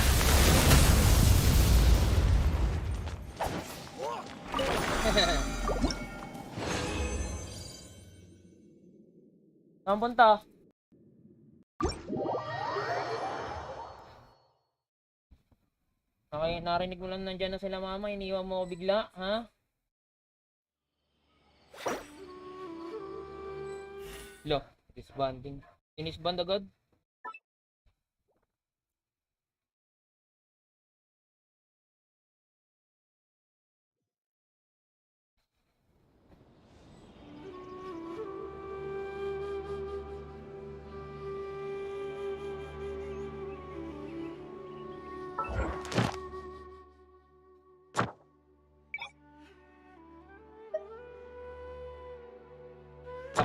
[SPEAKER 1] Saan punta? Okay, narinig mo lang nandyan na sila mama, iniwan mo ako bigla, ha? Lo, disbanding. Inisband agad?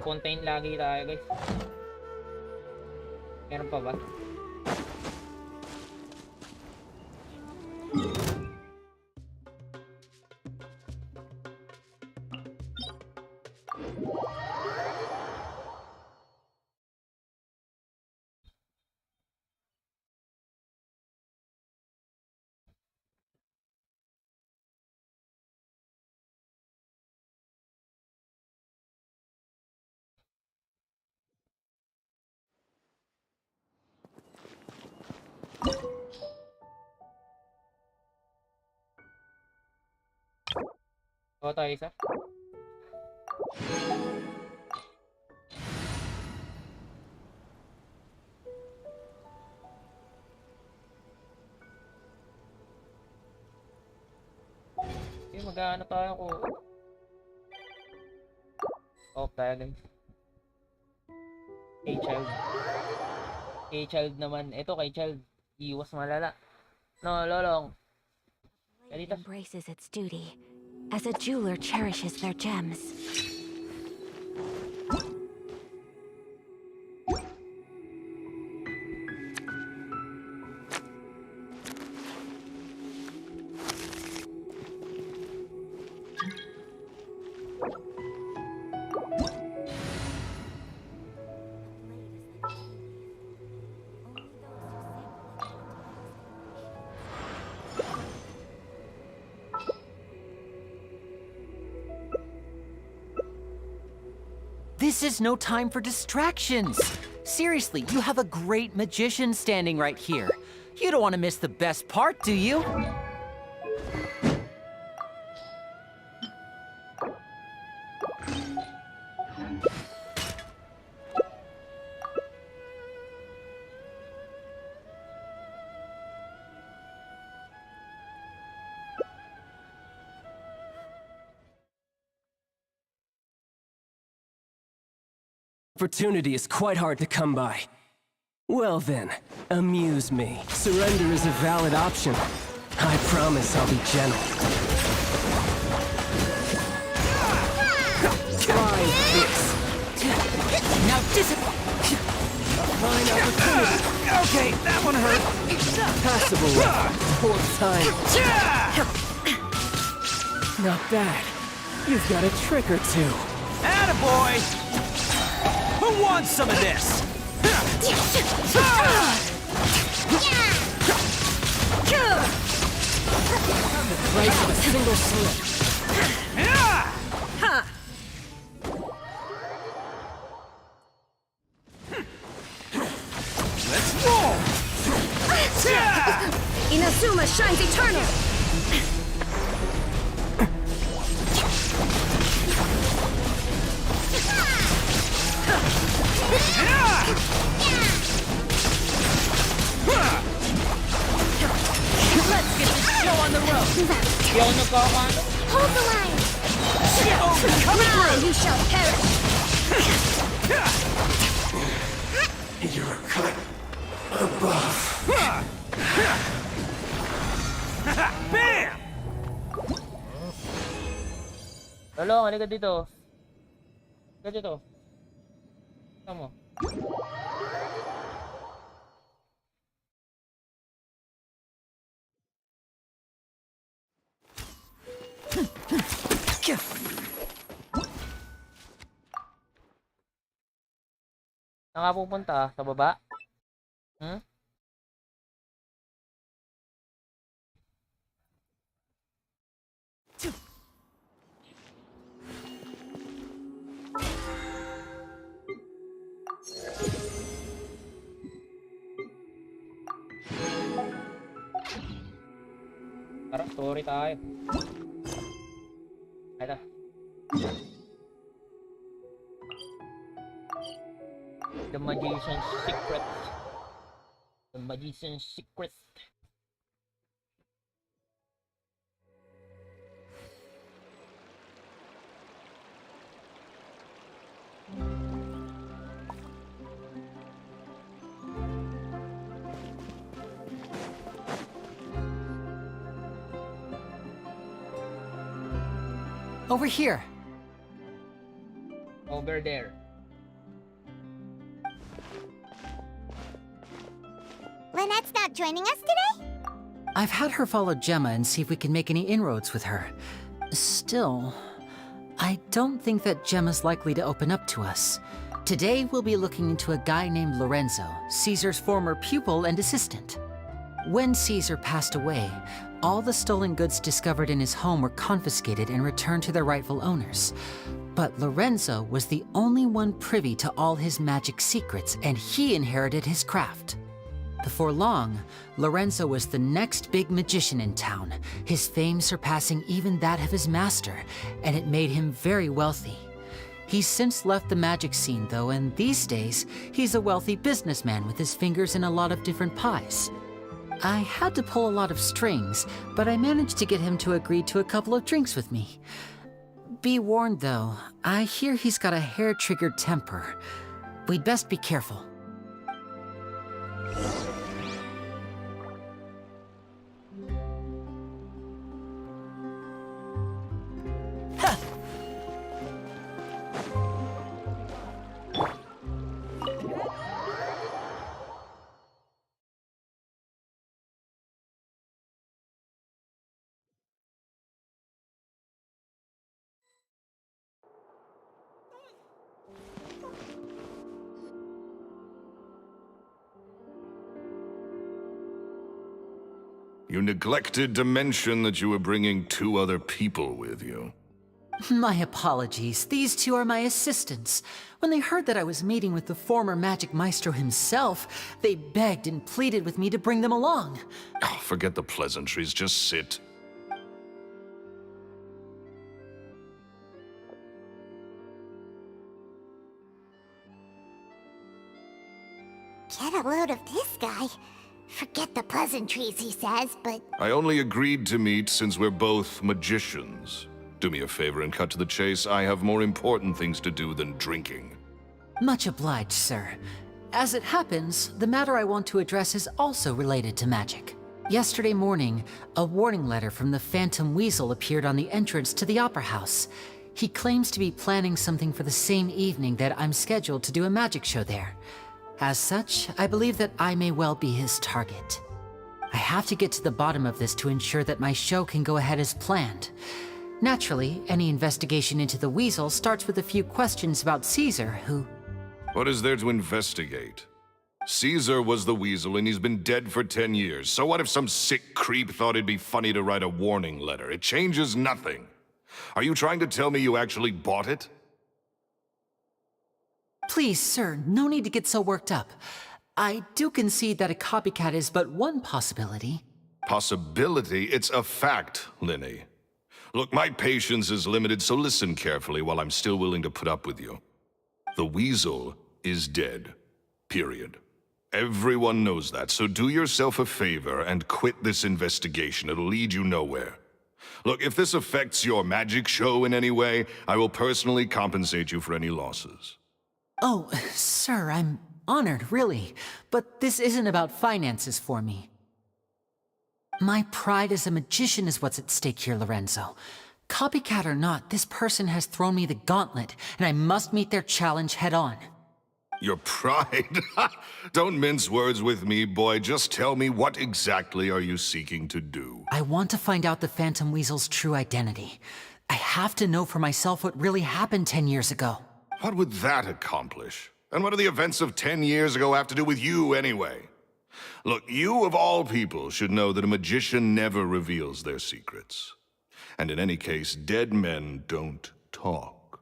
[SPEAKER 1] Contain lagi tayo guys. Meron pa ba? O tayo isa. Okay, mag-ano tayo ko. Oh, talent. Kay child. Kay child naman. Ito kay child. Iwas malala. No, lolong.
[SPEAKER 9] It embraces its duty, as a jeweler cherishes their gems.
[SPEAKER 3] This is no time for distractions. Seriously, you have a great magician standing right here. You don't want to miss the best part, do you?
[SPEAKER 5] Opportunity is quite hard to come by. Well then, amuse me. Surrender is a valid option. I promise I'll be gentle. Try this.
[SPEAKER 3] Now discipline.
[SPEAKER 5] Fine opportunity. Okay, that one hurt. Passable. Hold time. Not bad. You've got a trick or two. Attaboy! Who wants some of this? Right with a single slip. Let's roll!
[SPEAKER 2] Inazuma shines eternal!
[SPEAKER 3] Let's get this show on the road.
[SPEAKER 1] Di ako nagkakano.
[SPEAKER 2] Hold the line! Now you shall perish!
[SPEAKER 4] You're cut above.
[SPEAKER 5] Bam!
[SPEAKER 1] Lolong, halika dito. Halika dito. Tama. Saan nga pupunta? Sa baba? Hmm? Tara, story tayo. Ito. The Magician's Secret. The Magician's Secret.
[SPEAKER 3] Over here.
[SPEAKER 1] Over there.
[SPEAKER 8] Lynette's not joining us today?
[SPEAKER 3] I've had her follow Gemma and see if we can make any inroads with her. Still, I don't think that Gemma's likely to open up to us. Today, we'll be looking into a guy named Lorenzo, Caesar's former pupil and assistant. When Caesar passed away, all the stolen goods discovered in his home were confiscated and returned to their rightful owners. But Lorenzo was the only one privy to all his magic secrets, and he inherited his craft. Before long, Lorenzo was the next big magician in town, his fame surpassing even that of his master, and it made him very wealthy. He's since left the magic scene though, and these days, he's a wealthy businessman with his fingers in a lot of different pies. I had to pull a lot of strings, but I managed to get him to agree to a couple of drinks with me. Be warned though, I hear he's got a hair-triggered temper. We'd best be careful.
[SPEAKER 10] You neglected to mention that you were bringing 2 other people with you.
[SPEAKER 3] My apologies. These 2 are my assistants. When they heard that I was meeting with the former magic maestro himself, they begged and pleaded with me to bring them along.
[SPEAKER 10] Oh, forget the pleasantries, just sit.
[SPEAKER 8] Get a load of this guy. Forget the pleasantries, he says, but...
[SPEAKER 10] I only agreed to meet since we're both magicians. Do me a favor and cut to the chase. I have more important things to do than drinking.
[SPEAKER 3] Much obliged, sir. As it happens, the matter I want to address is also related to magic. Yesterday morning, a warning letter from the Phantom Weasel appeared on the entrance to the Opera House. He claims to be planning something for the same evening that I'm scheduled to do a magic show there. As such, I believe that I may well be his target. I have to get to the bottom of this to ensure that my show can go ahead as planned. Naturally, any investigation into the Weasel starts with a few questions about Caesar, who...
[SPEAKER 10] What is there to investigate? Caesar was the Weasel and he's been dead for 10 years. So what if some sick creep thought it'd be funny to write a warning letter? It changes nothing. Are you trying to tell me you actually bought it?
[SPEAKER 3] Please, sir, no need to get so worked up. I do concede that a copycat is but one possibility.
[SPEAKER 10] Possibility? It's a fact, Linny. Look, my patience is limited, so listen carefully while I'm still willing to put up with you. The Weasel is dead. Period. Everyone knows that, so do yourself a favor and quit this investigation. It'll lead you nowhere. Look, if this affects your magic show in any way, I will personally compensate you for any losses.
[SPEAKER 3] Oh, sir, I'm honored, really. But this isn't about finances for me. My pride as a magician is what's at stake here, Lorenzo. Copycat or not, this person has thrown me the gauntlet, and I must meet their challenge head-on.
[SPEAKER 10] Your pride? Don't mince words with me, boy. Just tell me, what exactly are you seeking to do?
[SPEAKER 3] I want to find out the Phantom Weasel's true identity. I have to know for myself what really happened 10 years ago.
[SPEAKER 10] What would that accomplish? And what do the events of 10 years ago have to do with you, anyway? Look, you of all people should know that a magician never reveals their secrets. And in any case, dead men don't talk.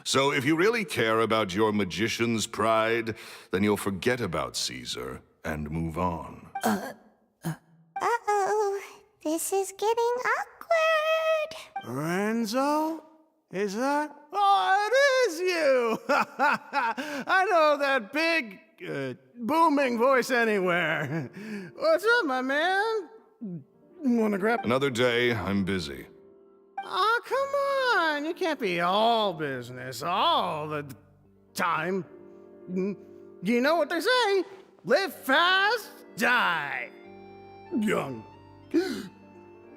[SPEAKER 10] So if you really care about your magician's pride, then you'll forget about Caesar and move on.
[SPEAKER 8] Uh-oh. This is getting awkward.
[SPEAKER 7] Lorenzo? Is that? Oh, it is you! I know that big, booming voice anywhere. What's up, my man? Wanna grab...
[SPEAKER 10] Another day, I'm busy.
[SPEAKER 7] Oh, come on! You can't be all business all the time. You know what they say? Live fast, die young.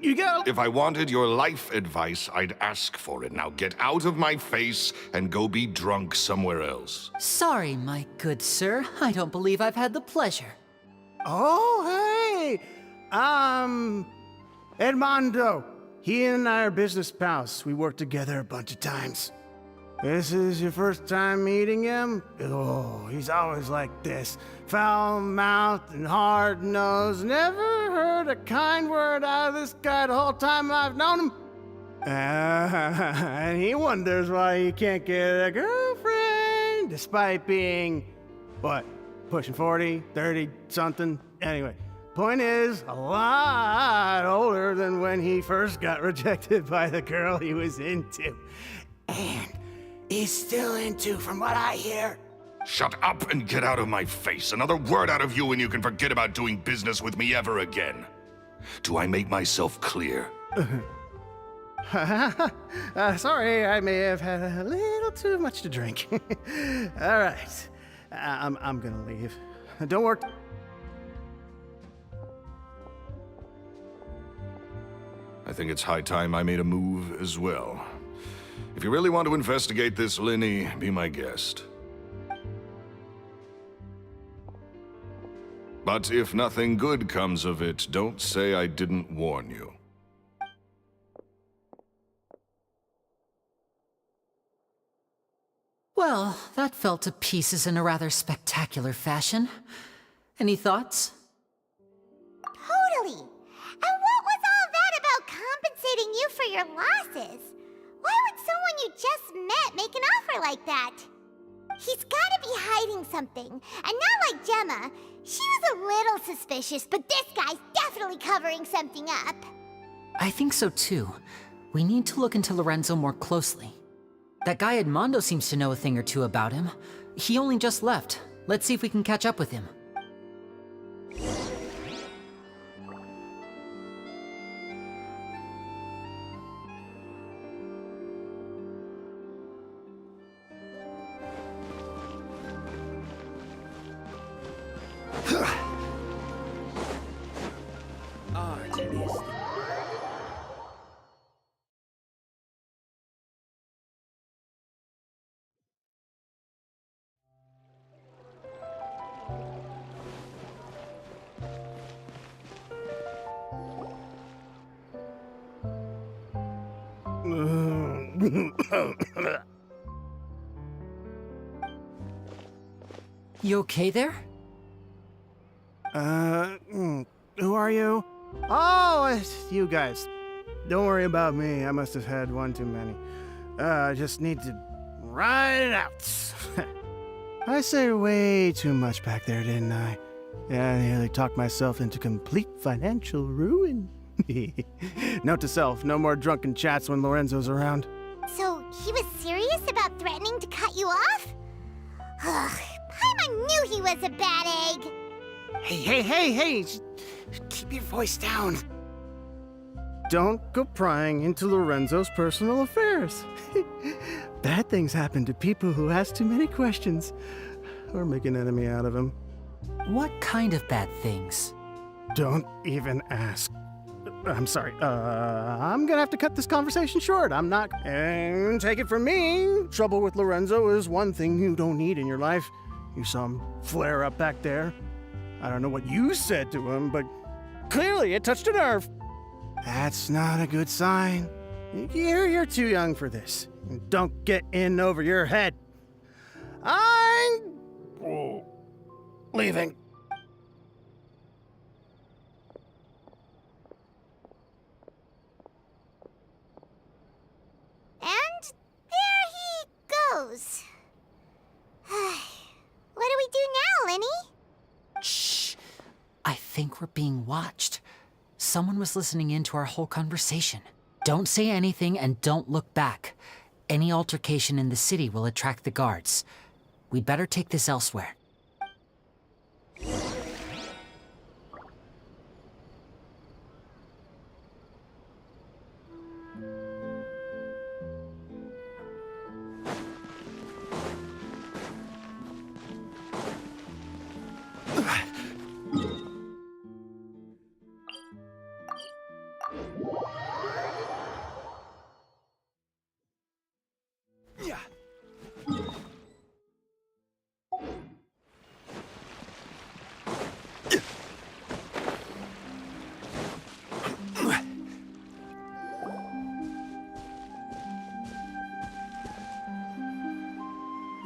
[SPEAKER 7] You go.
[SPEAKER 10] If I wanted your life advice, I'd ask for it. Now get out of my face and go be drunk somewhere else.
[SPEAKER 3] Sorry, my good sir. I don't believe I've had the pleasure.
[SPEAKER 7] Oh, hey! Edmondo. He and I are business pals. We worked together a bunch of times. This is your first time meeting him? Oh, he's always like this. Foul-mouthed and hard-nosed. Never heard a kind word out of this guy the whole time I've known him. And he wonders why he can't get a girlfriend, despite being, what, pushing 40, 30, something? Anyway, point is, a lot older than when he first got rejected by the girl he was into. And he's still into, from what I hear.
[SPEAKER 10] Shut up and get out of my face. Another word out of you and you can forget about doing business with me ever again. Do I make myself clear?
[SPEAKER 7] Sorry, I may have had a little too much to drink. All right, I'm gonna leave. Don't work.
[SPEAKER 10] I think it's high time I made a move as well. If you really want to investigate this, Linny, be my guest. But if nothing good comes of it, don't say I didn't warn you.
[SPEAKER 3] Well, that fell to pieces in a rather spectacular fashion. Any thoughts?
[SPEAKER 8] Totally. And what was all that about compensating you for your losses? Why would someone you just met make an offer like that? He's gotta be hiding something. And not like Gemma. She was a little suspicious, but this guy's definitely covering something up.
[SPEAKER 3] I think so too. We need to look into Lorenzo more closely. That guy Edmondo seems to know a thing or two about him. He only just left. Let's see if we can catch up with him. You okay there?
[SPEAKER 7] Who are you? Oh, it's you guys. Don't worry about me. I must have had one too many. I just need to ride it out. I said way too much back there, didn't I? Yeah, I nearly talked myself into complete financial ruin. Note to self, no more drunken chats when Lorenzo's around.
[SPEAKER 8] So, he was serious about threatening to cut you off? Ugh, Paimon knew he was a bad egg.
[SPEAKER 7] Hey, keep your voice down. Don't go prying into Lorenzo's personal affairs. Bad things happen to people who ask too many questions, or make an enemy out of him.
[SPEAKER 3] What kind of bad things?
[SPEAKER 7] Don't even ask. I'm sorry, I'm gonna have to cut this conversation short. I'm not... And take it from me, trouble with Lorenzo is one thing you don't need in your life. You saw him flare up back there. I don't know what you said to him, but clearly it touched a nerve. That's not a good sign. You're too young for this. Don't get in over your head. I'm Leaving.
[SPEAKER 8] And there he goes. What do we do now, Lenny?
[SPEAKER 3] Shh. I think we're being watched. Someone was listening in to our whole conversation. Don't say anything and don't look back. Any altercation in the city will attract the guards. We'd better take this elsewhere.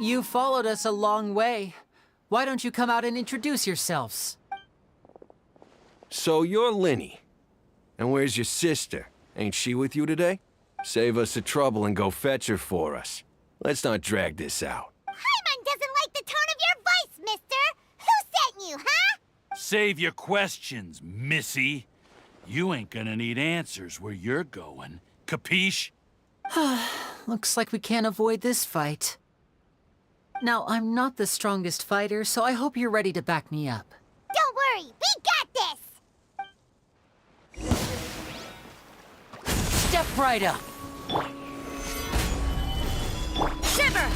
[SPEAKER 3] You followed us a long way. Why don't you come out and introduce yourselves?
[SPEAKER 11] So you're Linny. And where's your sister? Ain't she with you today? Save us the trouble and go fetch her for us. Let's not drag this out.
[SPEAKER 8] Paimon doesn't like the tone of your voice, mister! Who sent you, huh?
[SPEAKER 12] Save your questions, missy. You ain't gonna need answers where you're going. Capiche?
[SPEAKER 3] Looks like we can't avoid this fight. Now, I'm not the strongest fighter, so I hope you're ready to back me up.
[SPEAKER 8] Don't worry, we got this!
[SPEAKER 3] Step right up!
[SPEAKER 2] Shiver!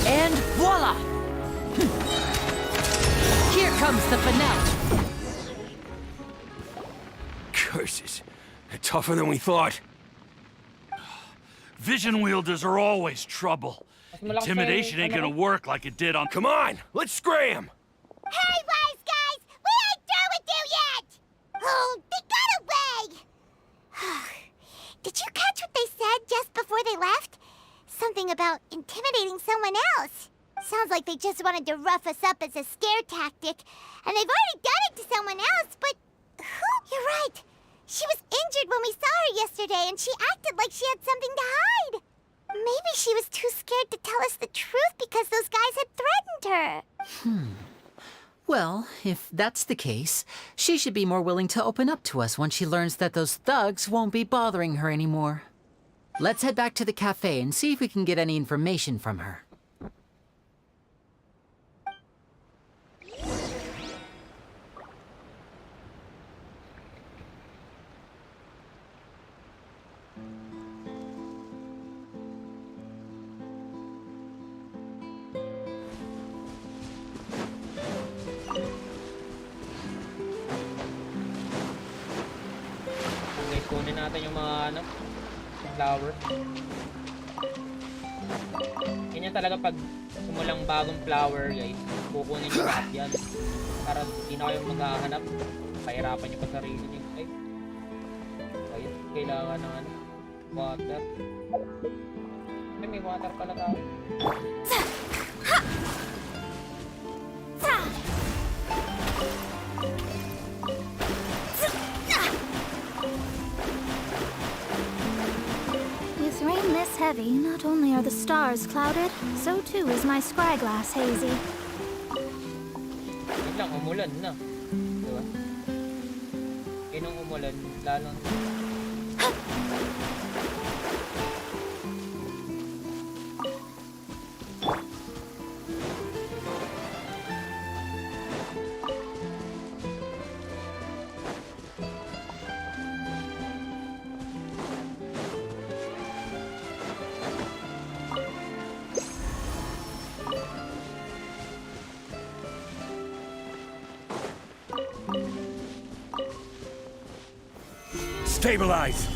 [SPEAKER 3] And voila! Here comes the finale.
[SPEAKER 11] Curses. They're tougher than we thought.
[SPEAKER 12] Vision wielders are always trouble. Intimidation ain't gonna work like it did on—
[SPEAKER 11] Come on, let's scram!
[SPEAKER 8] Hey, wise guys! We ain't through with you yet! Oh, they got away! Did you catch what they said just before they left? Something about intimidating someone else. Sounds like they just wanted to rough us up as a scare tactic, and they've already done it to someone else, but who? You're right. She was injured when we saw her yesterday, and she acted like she had something to hide. Maybe she was too scared to tell us the truth because those guys had threatened her.
[SPEAKER 3] Well, if that's the case, she should be more willing to open up to us once she learns that those thugs won't be bothering her anymore. Let's head back to the cafe and see if we can get any information from her.
[SPEAKER 1] Okay, kunin natin yung mga flower. Ganyan talaga pag sumulang bagong flower, guys. Kukunin nyo lahat yan. Para hindi na kayo maghahanap. Pahirapan nyo pa sarili nyo. Ay. Ayun, kailangan ng water. Ay, may water pala tayo.
[SPEAKER 2] With rain this heavy, not only are the stars clouded, so too is my scryglass hazy.
[SPEAKER 1] Yun lang, umulan na. Diba? Inong umulan, lalong...
[SPEAKER 12] Stabilize!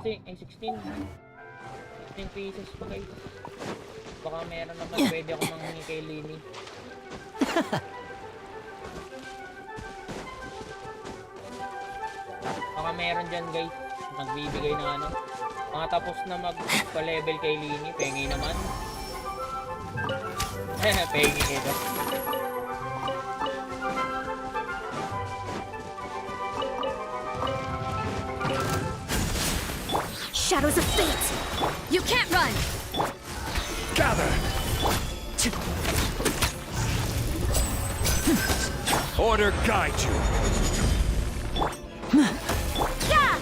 [SPEAKER 1] 17, ay 16. 16 pieces pa guys. Baka meron naman pwede ako manghingi kay Lini. Baka meron dyan guys. Magbibigay ng ano. Mga tapos na magpa-level kay Lini. Pengi naman. Pengi ito.
[SPEAKER 2] Shadows of fate! You can't run!
[SPEAKER 12] Gather! Order guide you!
[SPEAKER 2] Yeah!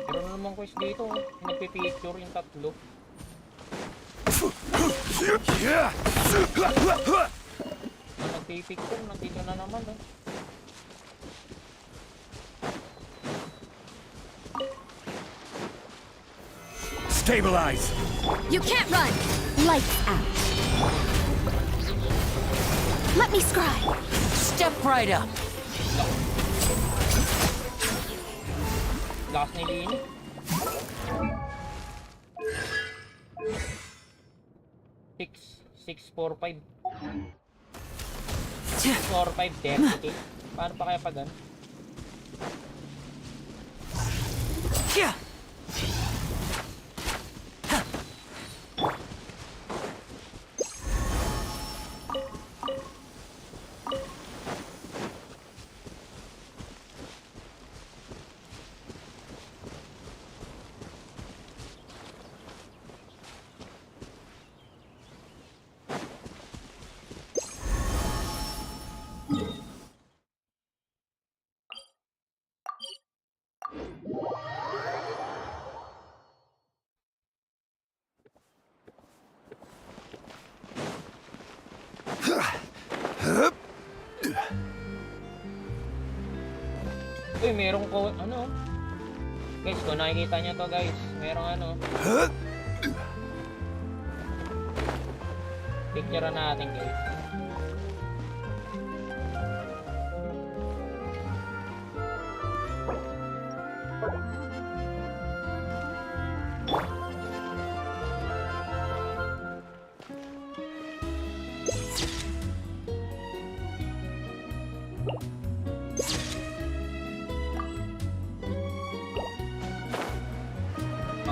[SPEAKER 1] Meron namang quest dito. Nagpipicture yung tatlo. Nagpipicture, nandito na naman eh.
[SPEAKER 12] Stabilize!
[SPEAKER 2] You can't run! Lights out. Let me scry!
[SPEAKER 3] Step right up.
[SPEAKER 1] Lakas ni Lini. 645. 645 30k. Paano pa kaya pag ano?
[SPEAKER 3] Yeah.
[SPEAKER 1] Uy, merong ko, ano? Guys, kung nakikita nyo to guys, merong ano. Picture natin guys.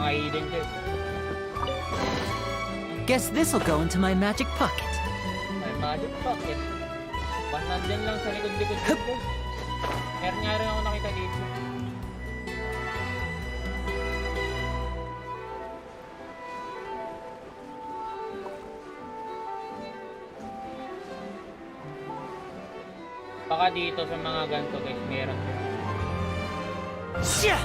[SPEAKER 1] Mga hidden guys.
[SPEAKER 3] Guess this'll go into my magic pocket.
[SPEAKER 1] May magic pocket. Basta nandyan lang sa likod-likod dito. Meron nga rin ako nakita dito. Baka dito sa mga ganito guys, meron.
[SPEAKER 3] Yeah.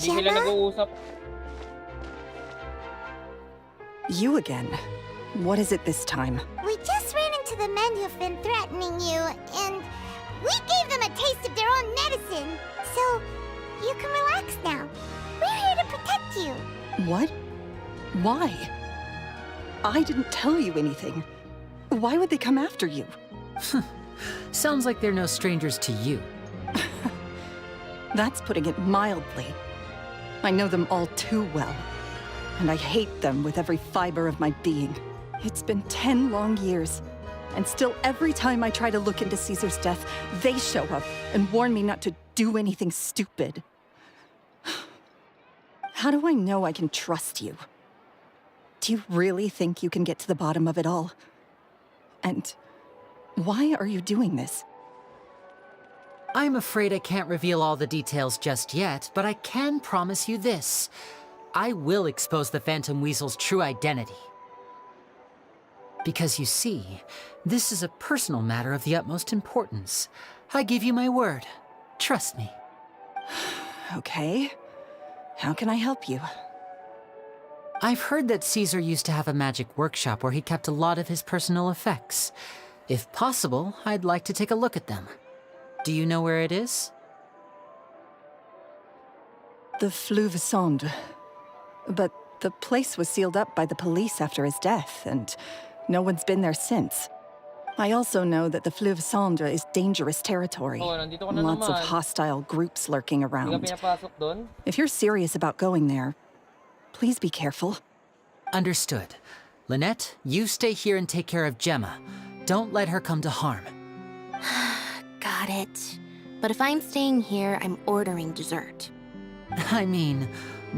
[SPEAKER 1] Di sila nag-uusap.
[SPEAKER 13] You again. What is it this time?
[SPEAKER 8] We just ran into the men who've been threatening you, and we gave them a taste of their own medicine. So, you can relax now. We're here to protect you.
[SPEAKER 13] What? Why? I didn't tell you anything. Why would they come after you?
[SPEAKER 3] Sounds like they're no strangers to you.
[SPEAKER 13] That's putting it mildly. I know them all too well, and I hate them with every fiber of my being. It's been 10 long years, and still every time I try to look into Caesar's death, they show up and warn me not to do anything stupid. How do I know I can trust you? Do you really think you can get to the bottom of it all? And why are you doing this?
[SPEAKER 3] I'm afraid I can't reveal all the details just yet, but I can promise you this. I will expose the Phantom Weasel's true identity. Because you see, this is a personal matter of the utmost importance. I give you my word. Trust me.
[SPEAKER 13] Okay. How can I help you?
[SPEAKER 3] I've heard that Caesar used to have a magic workshop where he kept a lot of his personal effects. If possible, I'd like to take a look at them. Do you know where it is?
[SPEAKER 13] The Fleuve Cendre. But the place was sealed up by the police after his death, and no one's been there since. I also know that the Fleuve Cendre is dangerous territory.
[SPEAKER 1] Oh, nandito ka na
[SPEAKER 13] Lots of
[SPEAKER 1] naman.
[SPEAKER 13] hostile groups lurking
[SPEAKER 1] Hindi ka
[SPEAKER 13] around.
[SPEAKER 1] pinapasok doon?
[SPEAKER 13] If you're serious about going there, please be careful.
[SPEAKER 3] Understood. Lynette, you stay here and take care of Gemma. Don't let her come to harm.
[SPEAKER 9] Got it. But if I'm staying here, I'm ordering dessert.
[SPEAKER 3] I mean,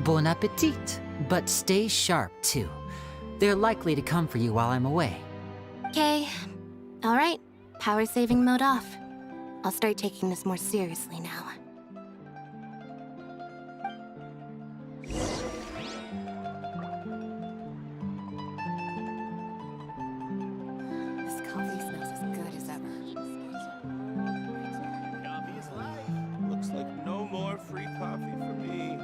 [SPEAKER 3] bon appetit. But stay sharp, too. They're likely to come for you while I'm away.
[SPEAKER 9] Okay. All right. Power saving mode off. I'll start taking this more seriously now. This coffee smells as good as ever.
[SPEAKER 11] Coffee is life. Looks like no more free coffee for me.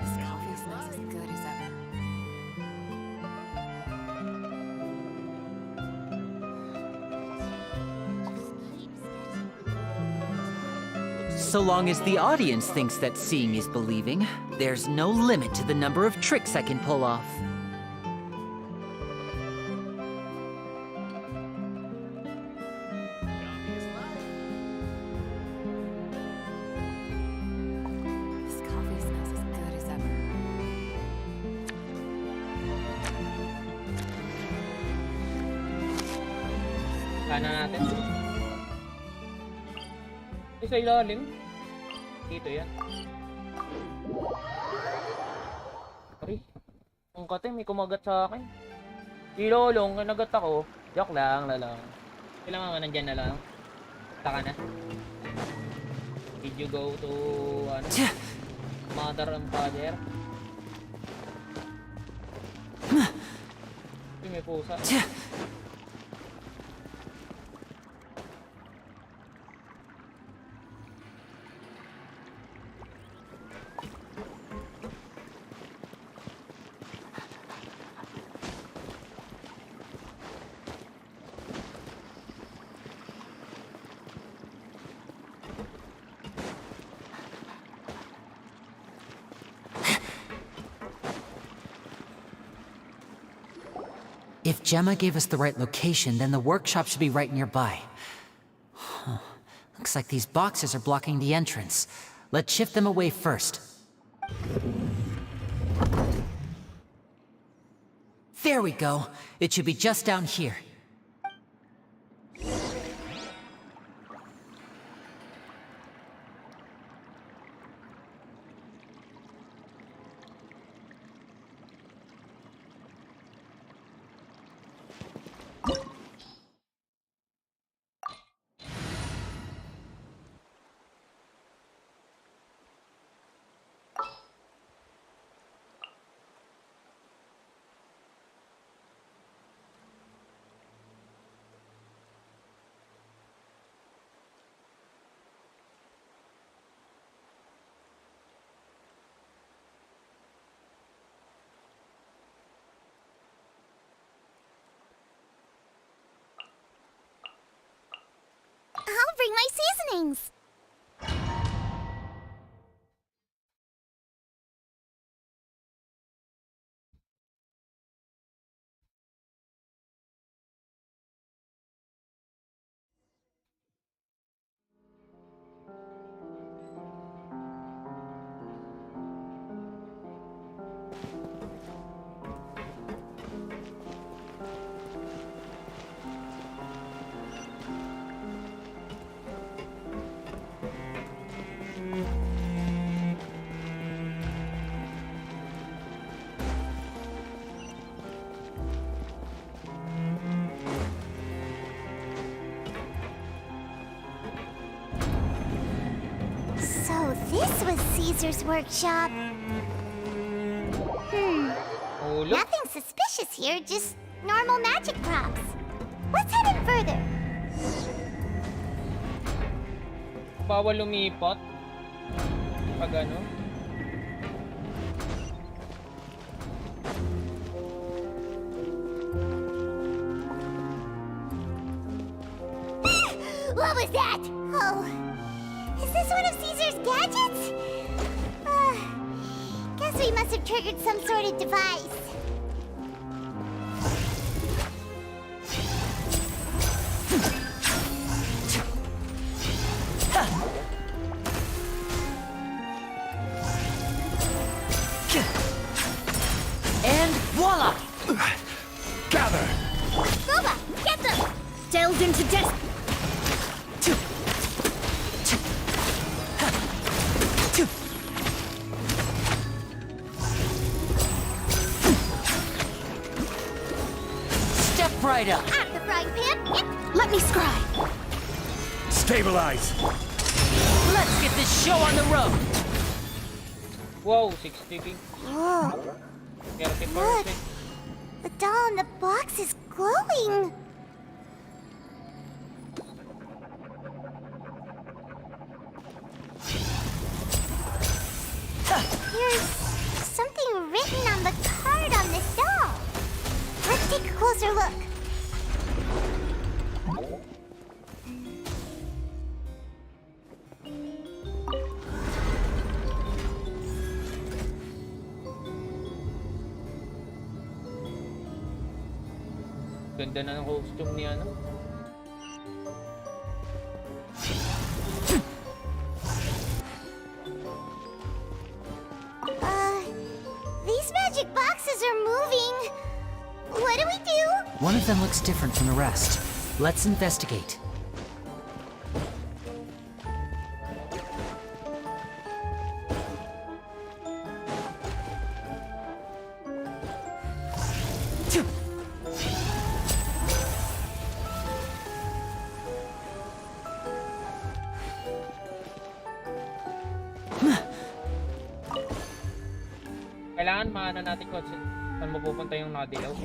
[SPEAKER 9] This coffee smells as good as ever.
[SPEAKER 3] So long as the audience thinks that seeing is believing, there's no limit to the number of tricks I can pull off.
[SPEAKER 9] This coffee smells as good as ever.
[SPEAKER 1] Kana natin. Sa ilalim. Dito yan. Aray. Ang kate, may kumagat sa akin. Si Lolong, kinagat ako. Joke lang, lalang. Kailangan nga nandyan na lang. Taka na. Did you go to, ano? Mother and father? Uy, may pusa.
[SPEAKER 3] If Gemma gave us the right location, then the workshop should be right nearby. Huh. Looks like these boxes are blocking the entrance. Let's shift them away first. There we go. It should be just down here.
[SPEAKER 8] I'll bring my seasonings. So this was Caesar's workshop.
[SPEAKER 1] Oh, look.
[SPEAKER 8] Nothing suspicious here, just normal magic props. Let's head in further.
[SPEAKER 1] Bawal lumipot. Pag ano.
[SPEAKER 8] What was that? Oh, is this one of Caesar's gadgets? Guess we must have triggered some sort of device.
[SPEAKER 3] And voila!
[SPEAKER 11] Gather!
[SPEAKER 2] Boba, get them! Delved into death.
[SPEAKER 3] Step right up!
[SPEAKER 2] At the frying pan. Yep. Let me scry.
[SPEAKER 11] Stabilize!
[SPEAKER 3] Let's get this show on the road!
[SPEAKER 1] Wow, 60 king.
[SPEAKER 8] Whoa,
[SPEAKER 1] 30%.
[SPEAKER 8] look! The doll in the box is glowing. There's something written on the card on this doll. Let's take a closer look.
[SPEAKER 1] Ganda na ng costume ni ano.
[SPEAKER 8] These magic boxes are moving. What do we do?
[SPEAKER 3] One of them looks different from the rest. Let's investigate.
[SPEAKER 1] Kailangan maano natin kung saan mapupunta yung nakadilaw.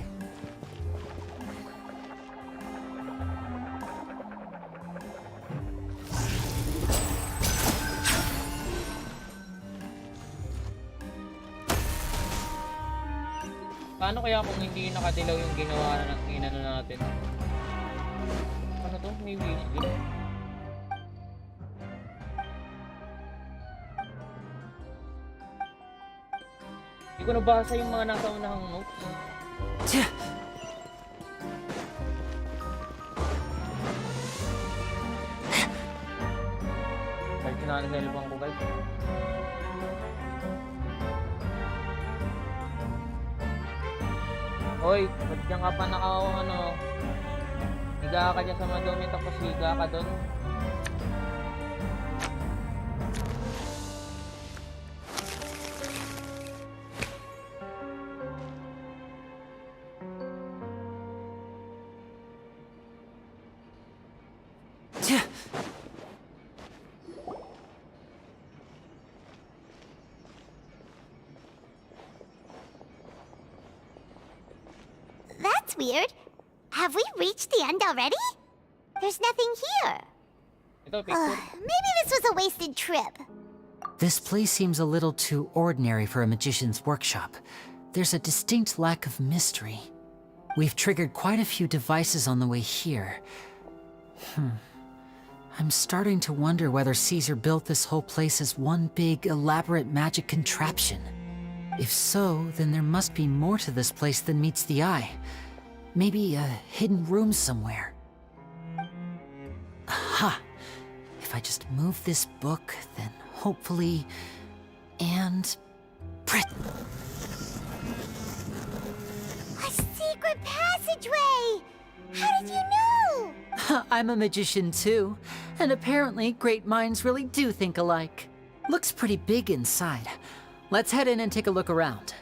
[SPEAKER 1] Paano kaya kung hindi nakadilaw yung ginawa na inano natin? Ano to? May wisdom. Hindi ko nabasa yung mga nasa unahang notes. Kahit sinanasalipan ko guys. Hoy, ba't dyan ka pa ano? Higa ka dyan sa madumi tapos higa ka doon.
[SPEAKER 8] That's weird. Have we reached the end already? There's nothing here.
[SPEAKER 1] Ito, picture.
[SPEAKER 8] Maybe this was a wasted trip.
[SPEAKER 3] This place seems a little too ordinary for a magician's workshop. There's a distinct lack of mystery. We've triggered quite a few devices on the way here. I'm starting to wonder whether Caesar built this whole place as one big, elaborate magic contraption. If so, then there must be more to this place than meets the eye. Maybe a hidden room somewhere. Aha! If I just move this book, then hopefully... And...
[SPEAKER 8] A secret passageway! How did you know?
[SPEAKER 3] I'm a magician too, and apparently great minds really do think alike. Looks pretty big inside. Let's head in and take a look around.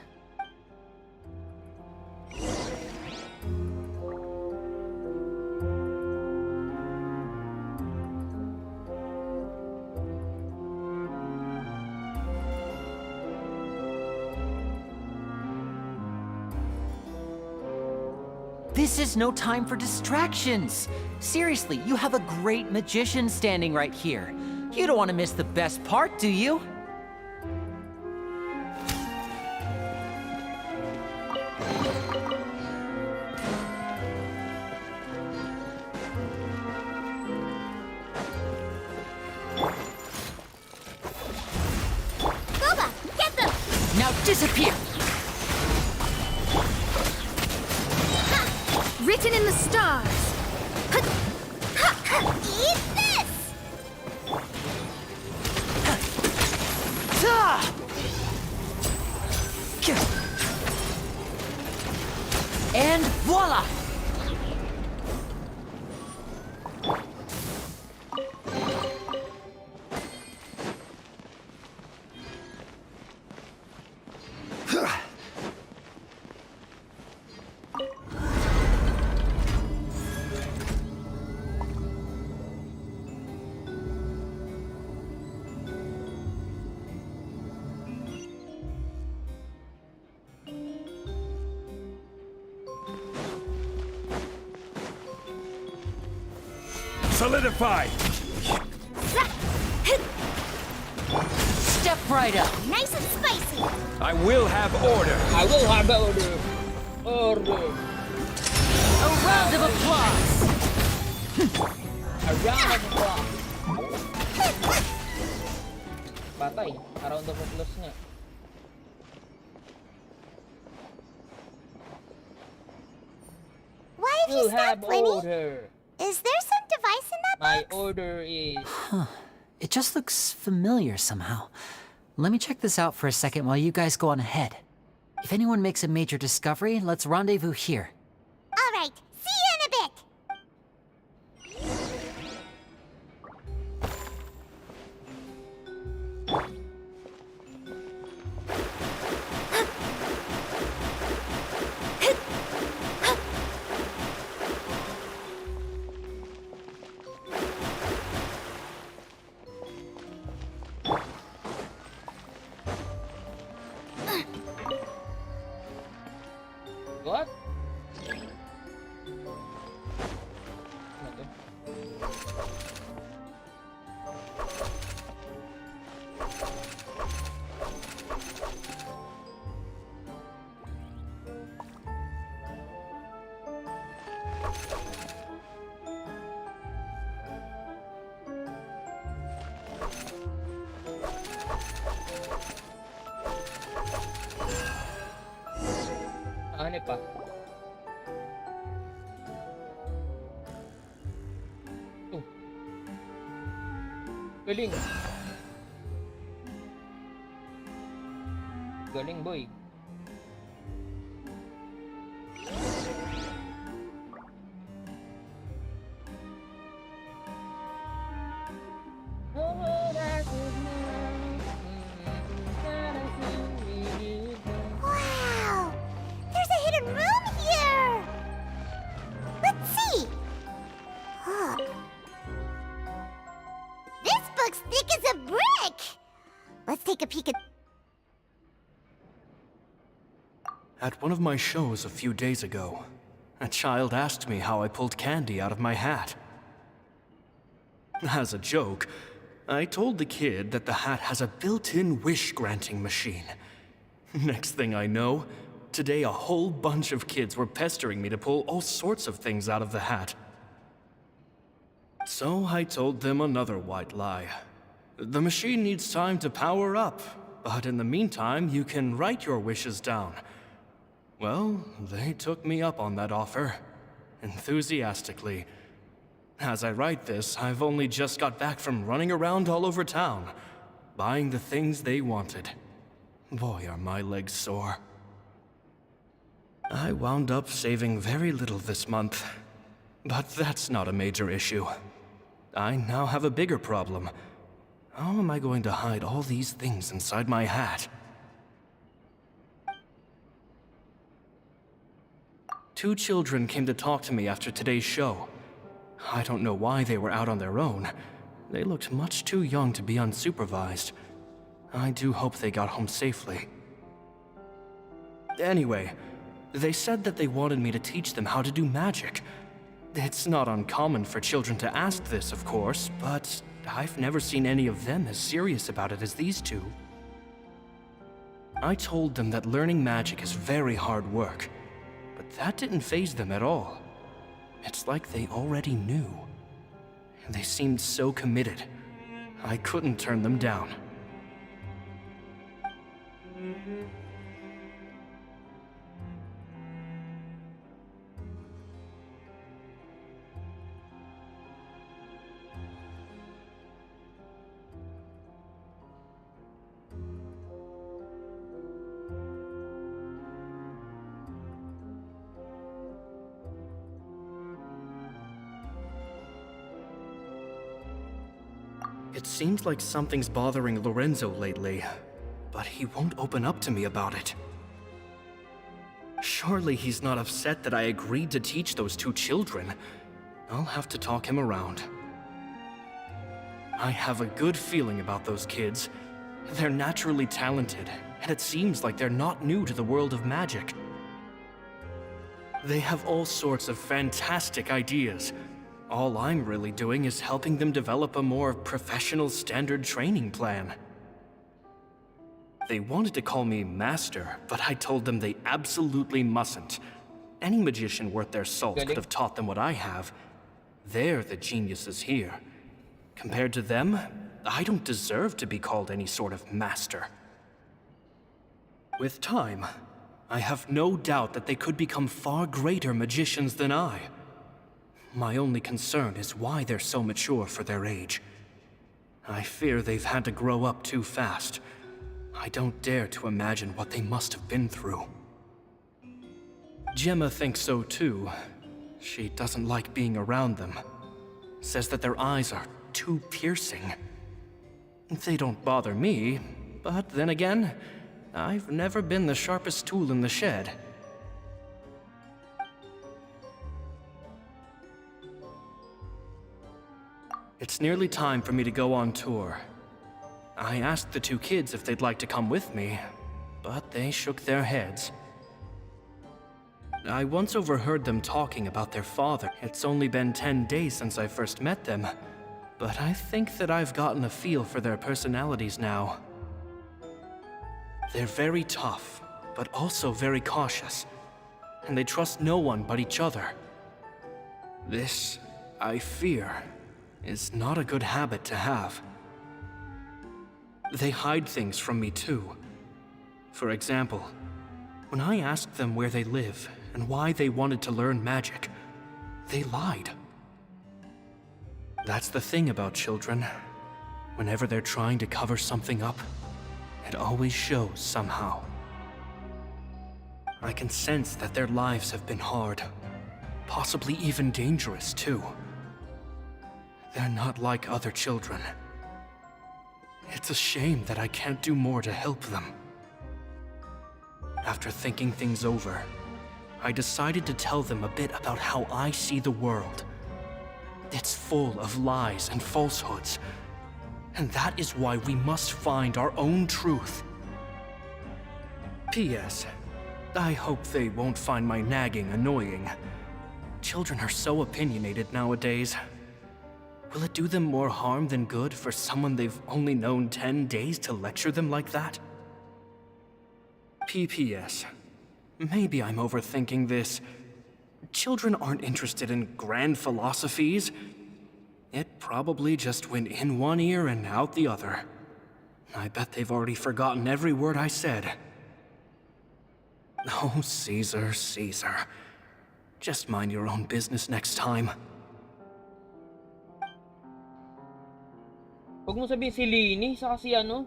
[SPEAKER 3] This is no time for distractions. Seriously, you have a great magician standing right here. You don't want to miss the best part, do you?
[SPEAKER 2] Boba, get them!
[SPEAKER 3] Now disappear!
[SPEAKER 2] Written in the stars.
[SPEAKER 8] Eat this!
[SPEAKER 3] And voila!
[SPEAKER 12] Solidify!
[SPEAKER 3] Step right up!
[SPEAKER 2] Nice and spicy.
[SPEAKER 11] I will have order.
[SPEAKER 1] I will have order. Order.
[SPEAKER 3] A round of applause!
[SPEAKER 1] A round of applause. Patay. A round of applause nga.
[SPEAKER 8] Why have you
[SPEAKER 1] You have
[SPEAKER 8] stopped, Lenny?
[SPEAKER 1] order.
[SPEAKER 8] Is there some device in that
[SPEAKER 1] My
[SPEAKER 8] box?
[SPEAKER 1] order is...
[SPEAKER 3] It just looks familiar somehow. Let me check this out for a second while you guys go on ahead. If anyone makes a major discovery, let's rendezvous here.
[SPEAKER 8] All right, see you in a bit.
[SPEAKER 1] What? Ano to? Ano pa? Oh. Galing. Galing, boy.
[SPEAKER 8] Wow! There's a hidden room here! Let's see! Huh. This book's thick as a brick! Let's take a peek at...
[SPEAKER 14] At one of my shows a few days ago, a child asked me how I pulled candy out of my hat. As a joke, I told the kid that the hat has a built-in wish-granting machine. Next thing I know, today a whole bunch of kids were pestering me to pull all sorts of things out of the hat. So I told them another white lie. The machine needs time to power up, but in the meantime, you can write your wishes down. Well, they took me up on that offer, enthusiastically. As I write this, I've only just got back from running around all over town, buying the things they wanted. Boy, are my legs sore. I wound up saving very little this month, but that's not a major issue. I now have a bigger problem. How am I going to hide all these things inside my hat? Two children came to talk to me after today's show. I don't know why they were out on their own. They looked much too young to be unsupervised. I do hope they got home safely. Anyway, They said that they wanted me to teach them how to do magic. It's not uncommon for children to ask this, of course, but I've never seen any of them as serious about it as these two. I told them that learning magic is very hard work, but that didn't faze them at all. It's like they already knew. They seemed so committed. I couldn't turn them down. It seems like something's bothering Lorenzo lately, but he won't open up to me about it. Surely he's not upset that I agreed to teach those two children. I'll have to talk him around. I have a good feeling about those kids. They're naturally talented, and it seems like they're not new to the world of magic. They have all sorts of fantastic ideas. All I'm really doing is helping them develop a more professional standard training plan. They wanted to call me Master, but I told them they absolutely mustn't. Any magician worth their salt could have taught them what I have. They're the geniuses here. Compared to them, I don't deserve to be called any sort of Master. With time, I have no doubt that they could become far greater magicians than I. My only concern is why they're so mature for their age. I fear they've had to grow up too fast. I don't dare to imagine what they must have been through. Gemma thinks so too. She doesn't like being around them. Says that their eyes are too piercing. They don't bother me, but then again, I've never been the sharpest tool in the shed. It's nearly time for me to go on tour. I asked the two kids if they'd like to come with me, but they shook their heads. I once overheard them talking about their father. It's only been 10 days since I first met them, but I think that I've gotten a feel for their personalities now. They're very tough, but also very cautious, and they trust no one but each other. This, I fear, is not a good habit to have. They hide things from me too. For example, when I asked them where they live and why they wanted to learn magic, they lied. That's the thing about children. Whenever they're trying to cover something up, it always shows somehow. I can sense that their lives have been hard, possibly even dangerous too. They're not like other children. It's a shame that I can't do more to help them. After thinking things over, I decided to tell them a bit about how I see the world. It's full of lies and falsehoods, and that is why we must find our own truth. P.S. I hope they won't find my nagging annoying. Children are so opinionated nowadays. Will it do them more harm than good for someone they've only known 10 days to lecture them like that? P.P.S. Maybe I'm overthinking this. Children aren't interested in grand philosophies. It probably just went in one ear and out the other. I bet they've already forgotten every word I said. Oh, Caesar, Caesar. Just mind your own business next time.
[SPEAKER 1] Huwag mo sabihin si Lini, saka si ano.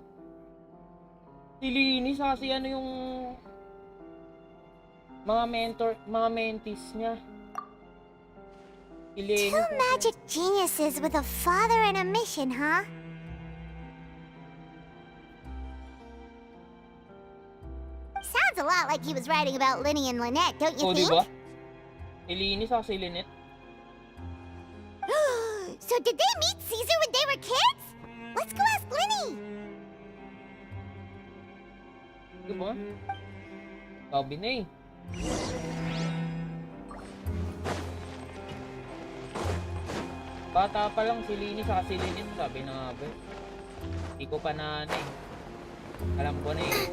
[SPEAKER 1] Si Lini, saka si ano yung mga mentees niya. Si Lini.
[SPEAKER 8] Two magic geniuses with a father and a mission, huh? Sounds a lot like he was writing about Linny and Lynette, don't you think?
[SPEAKER 1] Diba? Si Lini, saka si Lynette.
[SPEAKER 8] So did they meet Caesar when they were kids? Let's go ask Linny!
[SPEAKER 1] Diba? Sabi na eh. Bata pa lang si Lini sa si Linin, sabi na nga ba. Hindi ko pa na ano eh. Alam ko na eh.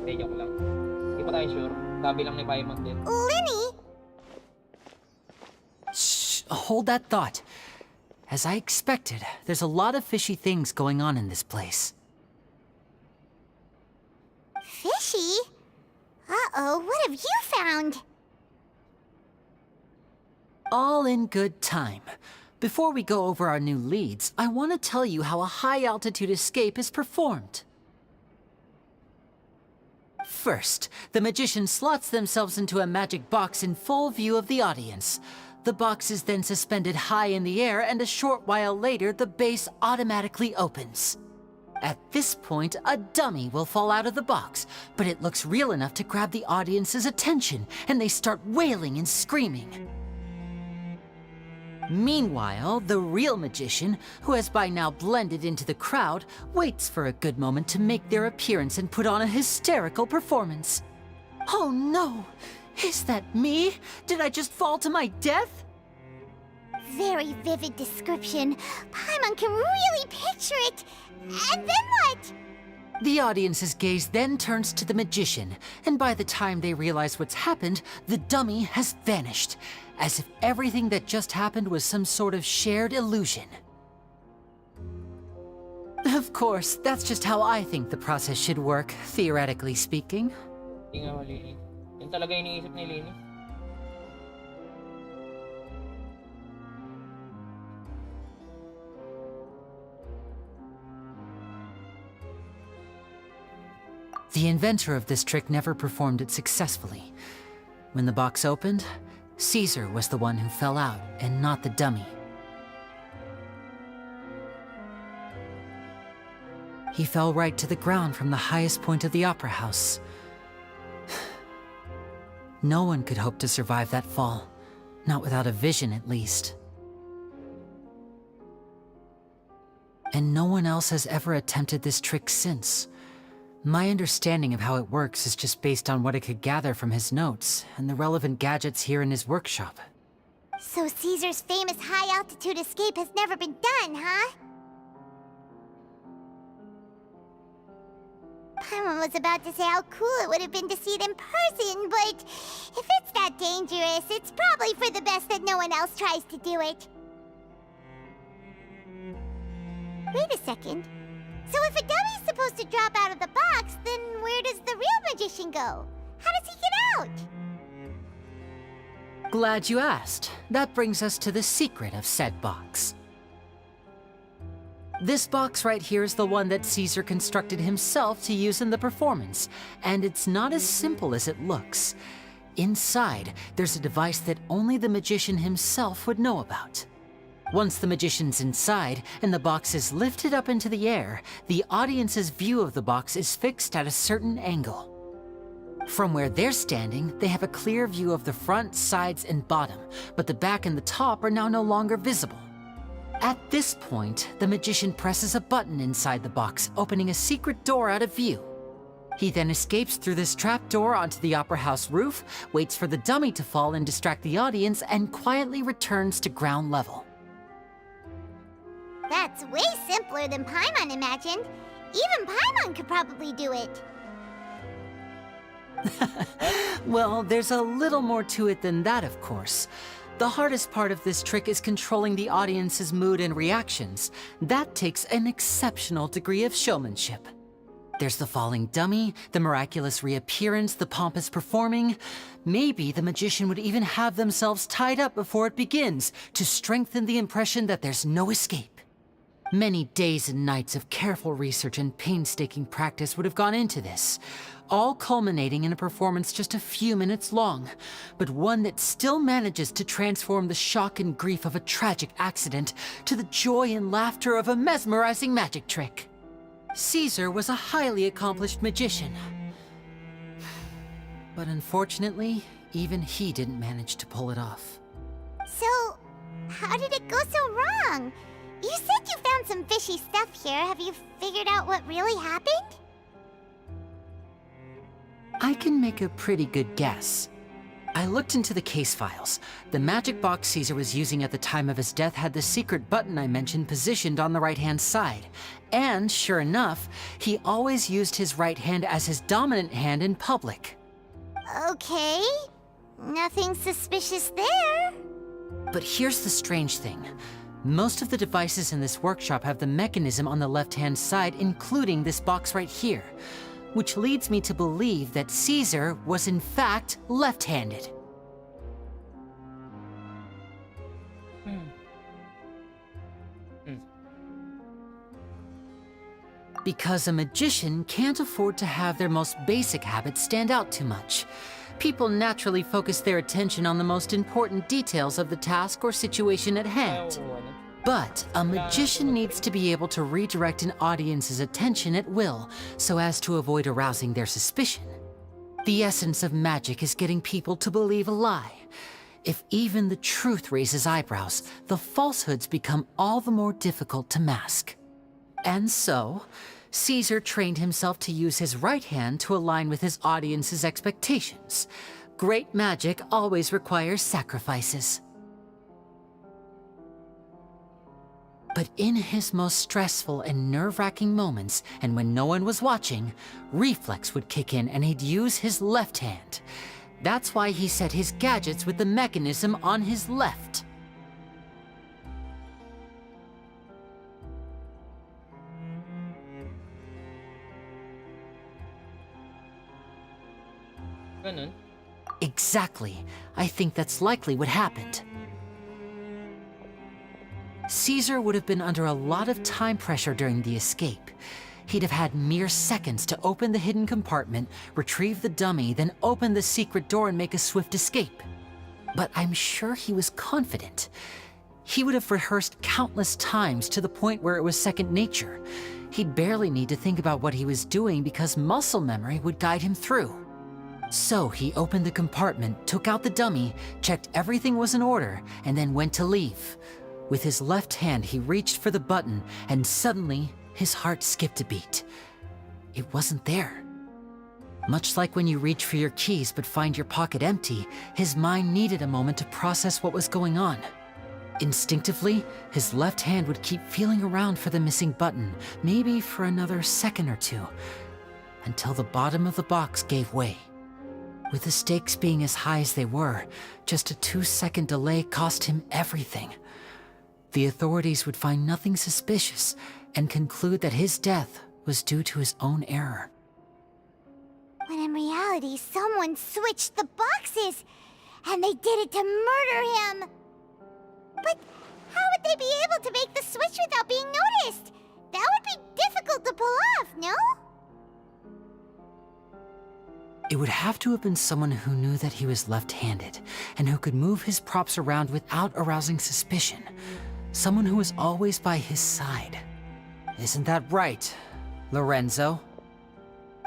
[SPEAKER 1] Hindi, joke lang. Hindi pa tayo sure. Sabi lang ni Paimon din.
[SPEAKER 8] Linny?
[SPEAKER 3] Shh, hold that thought. As I expected, there's a lot of fishy things going on in this place.
[SPEAKER 8] Fishy? Uh-oh, what have you found?
[SPEAKER 3] All in good time. Before we go over our new leads, I want to tell you how a high-altitude escape is performed. First, the magician slots themselves into a magic box in full view of the audience. The box is then suspended high in the air, and a short while later, the base automatically opens. At this point, a dummy will fall out of the box, but it looks real enough to grab the audience's attention, and they start wailing and screaming. Meanwhile, the real magician, who has by now blended into the crowd, waits for a good moment to make their appearance and put on a hysterical performance. Oh no! Is that me? Did I just fall to my death?
[SPEAKER 8] Very vivid description. Paimon can really picture it. And then what?
[SPEAKER 3] The audience's gaze then turns to the magician, and by the time they realize what's happened, the dummy has vanished, as if everything that just happened was some sort of shared illusion. Of course, that's just how I think the process should work, theoretically speaking.
[SPEAKER 1] Hindi nga mali. Yun talaga iniisip ni Lini.
[SPEAKER 3] The inventor of this trick never performed it successfully. When the box opened, Caesar was the one who fell out, and not the dummy. He fell right to the ground from the highest point of the opera house. No one could hope to survive that fall, not without a vision at least. And no one else has ever attempted this trick since. My understanding of how it works is just based on what I could gather from his notes and the relevant gadgets here in his workshop.
[SPEAKER 8] So Caesar's famous high-altitude escape has never been done, huh? Paimon was about to say how cool it would have been to see it in person, but if it's that dangerous, it's probably for the best that no one else tries to do it. Wait a second. So if a dummy's supposed to drop out of the box, then where does the real magician go? How does he get out?
[SPEAKER 3] Glad you asked. That brings us to the secret of said box. This box right here is the one that Caesar constructed himself to use in the performance, and it's not as simple as it looks. Inside, there's a device that only the magician himself would know about. Once the magician's inside and the box is lifted up into the air, the audience's view of the box is fixed at a certain angle. From where they're standing, they have a clear view of the front, sides, and bottom, but the back and the top are now no longer visible. At this point, the magician presses a button inside the box, opening a secret door out of view. He then escapes through this trapdoor onto the opera house roof, waits for the dummy to fall and distract the audience, and quietly returns to ground level.
[SPEAKER 8] That's way simpler than Paimon imagined. Even Paimon could probably do it.
[SPEAKER 3] Well, there's a little more to it than that, of course. The hardest part of this trick is controlling the audience's mood and reactions. That takes an exceptional degree of showmanship. There's the falling dummy, the miraculous reappearance, the pompous performing. Maybe the magician would even have themselves tied up before it begins to strengthen the impression that there's no escape. Many days and nights of careful research and painstaking practice would have gone into this, all culminating in a performance just a few minutes long, but one that still manages to transform the shock and grief of a tragic accident to the joy and laughter of a mesmerizing magic trick. Caesar was a highly accomplished magician, but unfortunately, even he didn't manage to pull it off.
[SPEAKER 8] So, how did it go so wrong? You said you found some fishy stuff here. Have you figured out what really happened?
[SPEAKER 3] I can make a pretty good guess. I looked into the case files. The magic box Caesar was using at the time of his death had the secret button I mentioned positioned on the right-hand side. And sure enough, he always used his right hand as his dominant hand in public.
[SPEAKER 8] Okay. Nothing suspicious there.
[SPEAKER 3] But here's the strange thing. Most of the devices in this workshop have the mechanism on the left-hand side, including this box right here. Which leads me to believe that Caesar was in fact left-handed. Because a magician can't afford to have their most basic habits stand out too much. People naturally focus their attention on the most important details of the task or situation at hand. But a magician needs to be able to redirect an audience's attention at will, so as to avoid arousing their suspicion. The essence of magic is getting people to believe a lie. If even the truth raises eyebrows, the falsehoods become all the more difficult to mask. And so, Caesar trained himself to use his right hand to align with his audience's expectations. Great magic always requires sacrifices. But in his most stressful and nerve-wracking moments, and when no one was watching, reflex would kick in and he'd use his left hand. That's why he set his gadgets with the mechanism on his left. Exactly. I think that's likely what happened. Caesar would have been under a lot of time pressure during the escape. He'd have had mere seconds to open the hidden compartment, retrieve the dummy, then open the secret door and make a swift escape. But I'm sure he was confident. He would have rehearsed countless times to the point where it was second nature. He'd barely need to think about what he was doing because muscle memory would guide him through. So he opened the compartment, took out the dummy, checked everything was in order, and then went to leave. With his left hand, he reached for the button, and suddenly, his heart skipped a beat. It wasn't there. Much like when you reach for your keys but find your pocket empty, his mind needed a moment to process what was going on. Instinctively, his left hand would keep feeling around for the missing button, maybe for another second or two, until the bottom of the box gave way. With the stakes being as high as they were, just a 2-second delay cost him everything. The authorities would find nothing suspicious and conclude that his death was due to his own error.
[SPEAKER 8] When in reality, someone switched the boxes, and they did it to murder him. But how would they be able to make the switch without being noticed? That would be difficult to pull off, no?
[SPEAKER 3] It would have to have been someone who knew that he was left-handed, and who could move his props around without arousing suspicion. Someone who was always by his side. Isn't that right, Lorenzo?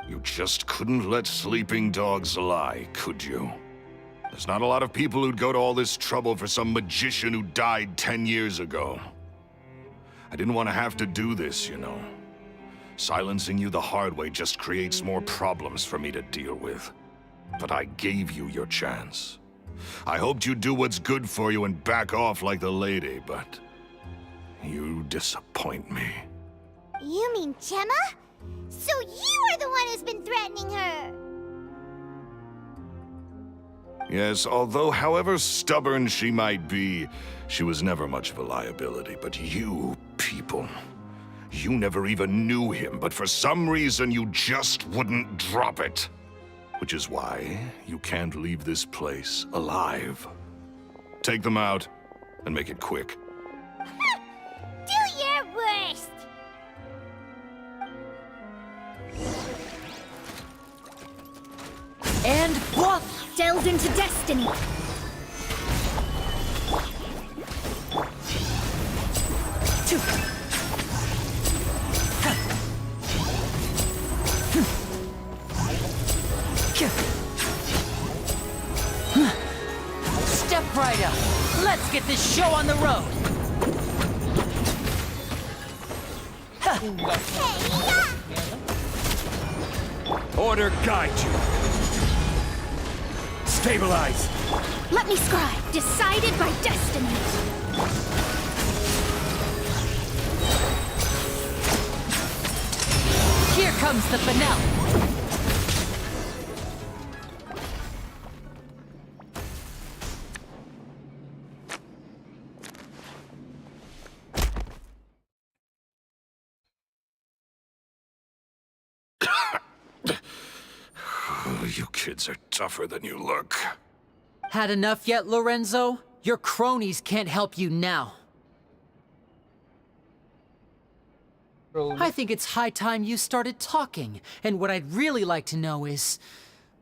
[SPEAKER 10] You just couldn't let sleeping dogs lie, could you? There's not a lot of people who'd go to all this trouble for some magician who died 10 years ago. I didn't want to have to do this, you know. Silencing you the hard way just creates more problems for me to deal with. But I gave you your chance. I hoped you'd do what's good for you and back off like the lady, but you disappoint me.
[SPEAKER 8] You mean Gemma? So you are the one who's been threatening her!
[SPEAKER 10] Yes, although however stubborn she might be, she was never much of a liability. But you people, you never even knew him, but for some reason you just wouldn't drop it. Which is why you can't leave this place alive. Take them out, and make it quick.
[SPEAKER 8] Do your worst!
[SPEAKER 2] And what? Delved into destiny.
[SPEAKER 3] Step right up. Let's get this show on the road.
[SPEAKER 12] Order guide you. Stabilize!
[SPEAKER 2] Let me scribe. Decided by destiny.
[SPEAKER 3] Here comes the finale.
[SPEAKER 10] You kids are tougher than you look.
[SPEAKER 3] Had enough yet, Lorenzo? Your cronies can't help you now. I think it's high time you started talking. And what I'd really like to know is,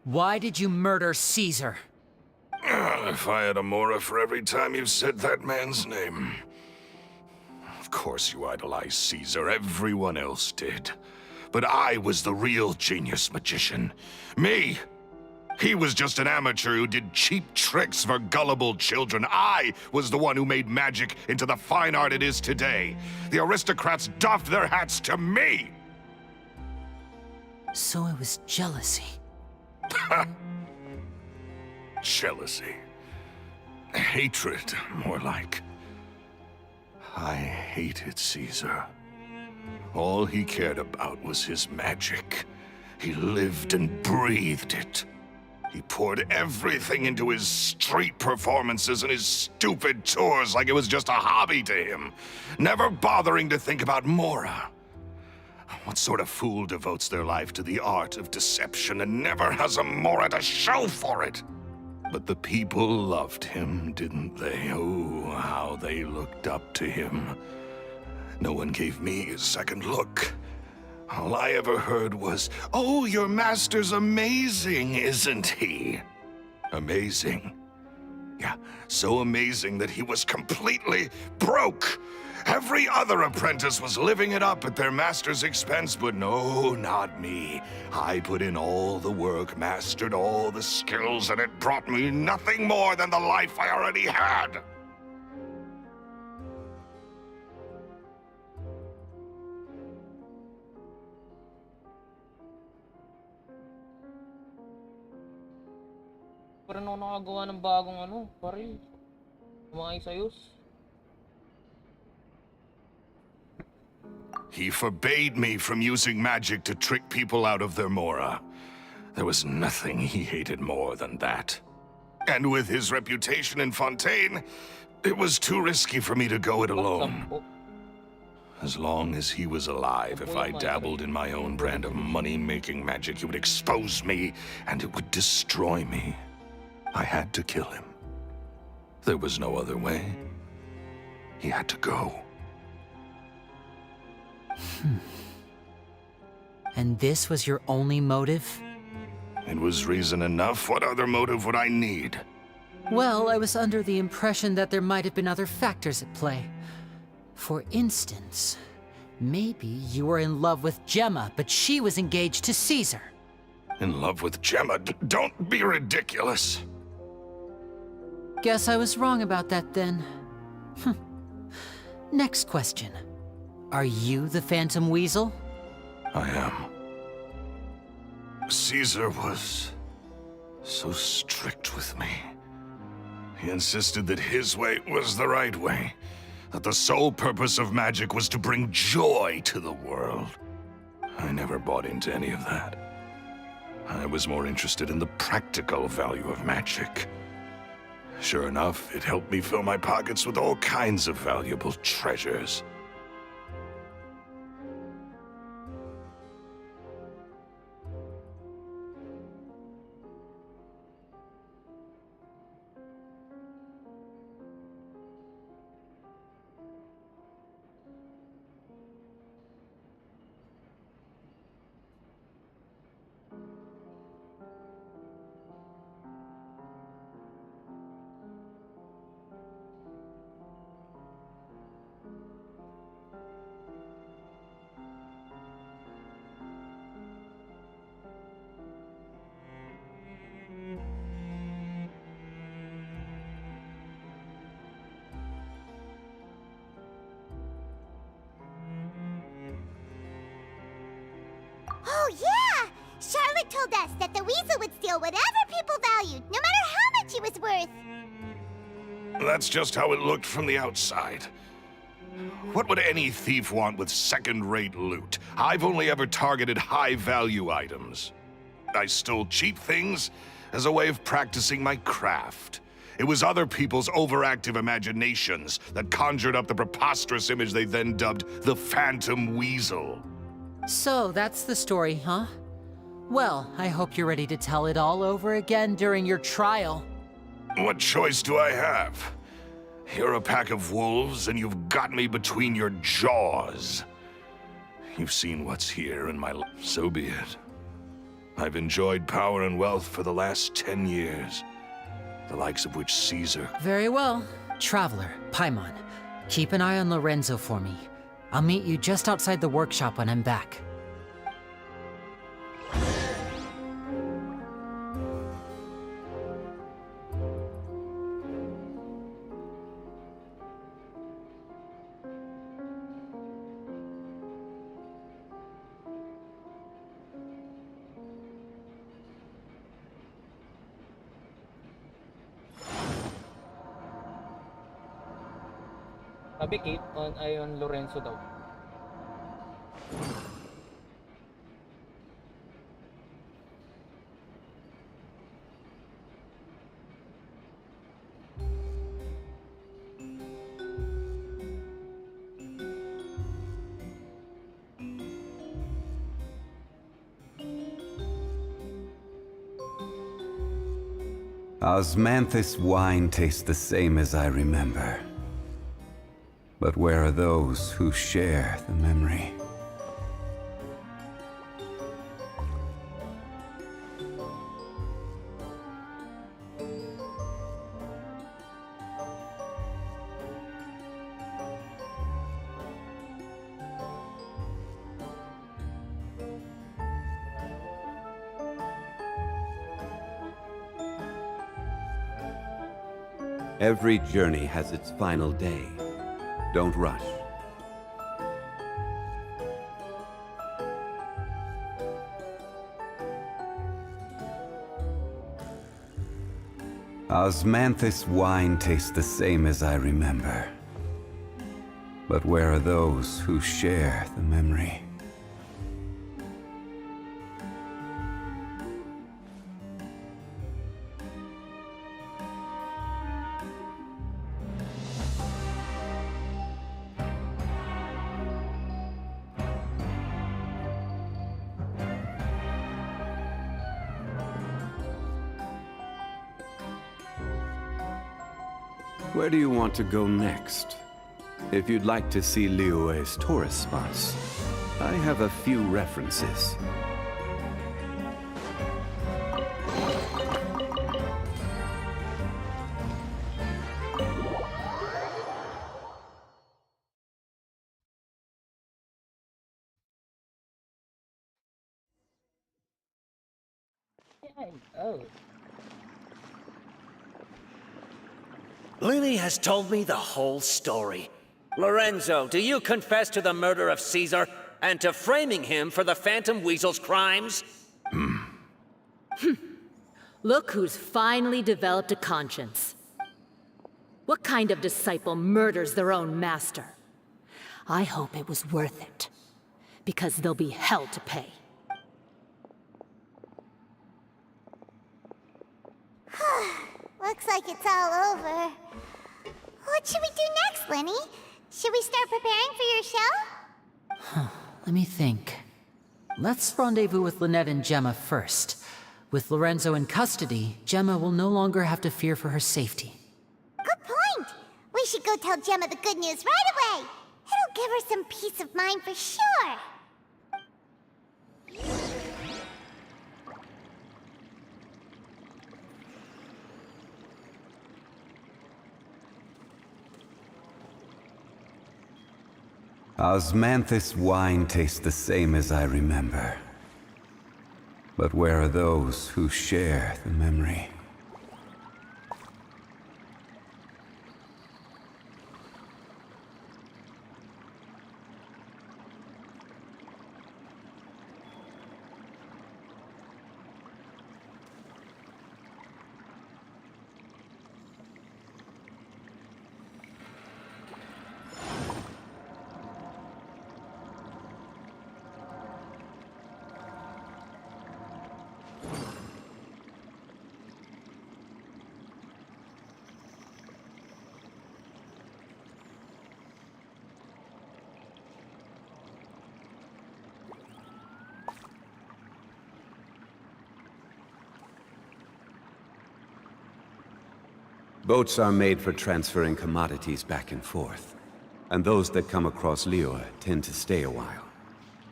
[SPEAKER 3] why did you murder Caesar?
[SPEAKER 10] If I had a Mora for every time you said that man's name. Of course you idolized Caesar, everyone else did. But I was the real genius magician. Me! He was just an amateur who did cheap tricks for gullible children. I was the one who made magic into the fine art it is today. The aristocrats doffed their hats to me!
[SPEAKER 3] So it was jealousy.
[SPEAKER 10] Jealousy. Hatred, more like. I hated Caesar. All he cared about was his magic. He lived and breathed it. He poured everything into his street performances and his stupid tours like it was just a hobby to him, never bothering to think about Mora. What sort of fool devotes their life to the art of deception and never has a Mora to show for it? But the people loved him, didn't they? Oh, how they looked up to him. No one gave me a second look. All I ever heard was, "Oh, your master's amazing, isn't he?" Amazing. Yeah, so amazing that he was completely broke. Every other apprentice was living it up at their master's expense, but no, not me. I put in all the work, mastered all the skills, and it brought me nothing more than the life I already had.
[SPEAKER 1] Pero nung nakagawa ng bagong ano, pare. Maayos-ayos.
[SPEAKER 10] He forbade me from using magic to trick people out of their Mora. There was nothing he hated more than that. And with his reputation in Fontaine, it was too risky for me to go it alone. As long as he was alive, if I dabbled in my own brand of money-making magic, he would expose me, and it would destroy me. I had to kill him. There was no other way. He had to go.
[SPEAKER 3] And this was your only motive?
[SPEAKER 10] It was reason enough. What other motive would I need?
[SPEAKER 3] Well, I was under the impression that there might have been other factors at play. For instance, maybe you were in love with Gemma, but she was engaged to Caesar.
[SPEAKER 10] In love with Gemma? Don't be ridiculous.
[SPEAKER 3] Guess I was wrong about that then. Next question. Are you the Phantom Weasel?
[SPEAKER 10] I am. Caesar was so strict with me. He insisted that his way was the right way, that the sole purpose of magic was to bring joy to the world. I never bought into any of that. I was more interested in the practical value of magic. Sure enough, it helped me fill my pockets with all kinds of valuable treasures.
[SPEAKER 8] Oh, yeah! Charlotte told us that the weasel would steal whatever people valued, no matter
[SPEAKER 10] That's just how it looked from the outside. What would any thief want with second-rate loot? I've only ever targeted high-value items. I stole cheap things as a way of practicing my craft. It was other people's overactive imaginations that conjured up the preposterous image they then dubbed the Phantom Weasel.
[SPEAKER 3] So that's the story, huh? Well, I hope you're ready to tell it all over again during your trial.
[SPEAKER 10] What choice do I have? You're a pack of wolves, and you've got me between your jaws. You've seen what's here in my life. So be it. I've enjoyed power and wealth for the last 10 years. The likes of which Caesar...
[SPEAKER 3] Very well. Traveler, Paimon, keep an eye on Lorenzo for me. I'll meet you just outside the workshop when I'm back.
[SPEAKER 1] Sabi Kate, ayon Lorenzo daw.
[SPEAKER 6] Osmanthus wine tastes the same as I remember. But where are those who share the memory? Every journey has its final day. Don't rush. Osmanthus wine tastes the same as I remember. But where are those who share the memory? Where do you want to go next? If you'd like to see Liyue's tourist spots, I have a few references.
[SPEAKER 1] Oh.
[SPEAKER 15] Lily has told me the whole story. Lorenzo, do you confess to the murder of Caesar and to framing him for the Phantom Weasel's crimes?
[SPEAKER 16] Look who's finally developed a conscience. What kind of disciple murders their own master? I hope it was worth it, because there'll be hell to pay.
[SPEAKER 8] Looks like it's all over. What should we do next, Lenny? Should we start preparing for your show?
[SPEAKER 3] Let me think. Let's rendezvous with Lynette and Gemma first. With Lorenzo in custody, Gemma will no longer have to fear for her safety.
[SPEAKER 8] Good point! We should go tell Gemma the good news right away! It'll give her some peace of mind for sure!
[SPEAKER 6] Osmanthus wine tastes the same as I remember. But where are those who share the memory? Boats are made for transferring commodities back and forth. And those that come across Liyue tend to stay a while.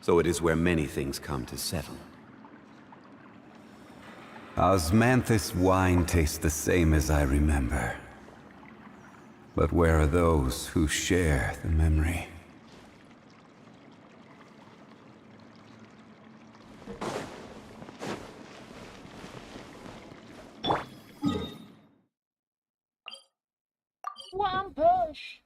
[SPEAKER 6] So it is where many things come to settle. Osmanthus wine tastes the same as I remember. But where are those who share the memory?
[SPEAKER 1] One push!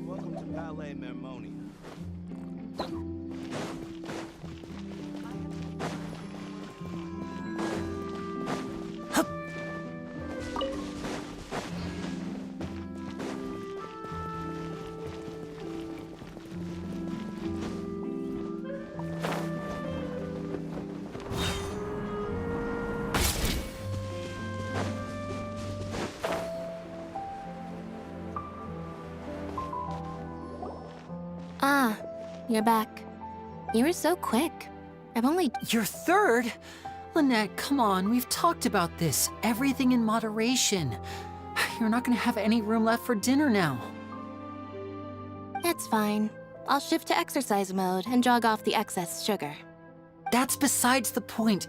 [SPEAKER 11] Welcome to Palais Mermonia.
[SPEAKER 9] Ah, you're back. You were so quick. I've only...
[SPEAKER 3] Your third? Lynette, come on, we've talked about this. Everything in moderation. You're not gonna have any room left for dinner now.
[SPEAKER 9] It's fine. I'll shift to exercise mode and jog off the excess sugar.
[SPEAKER 3] That's besides the point.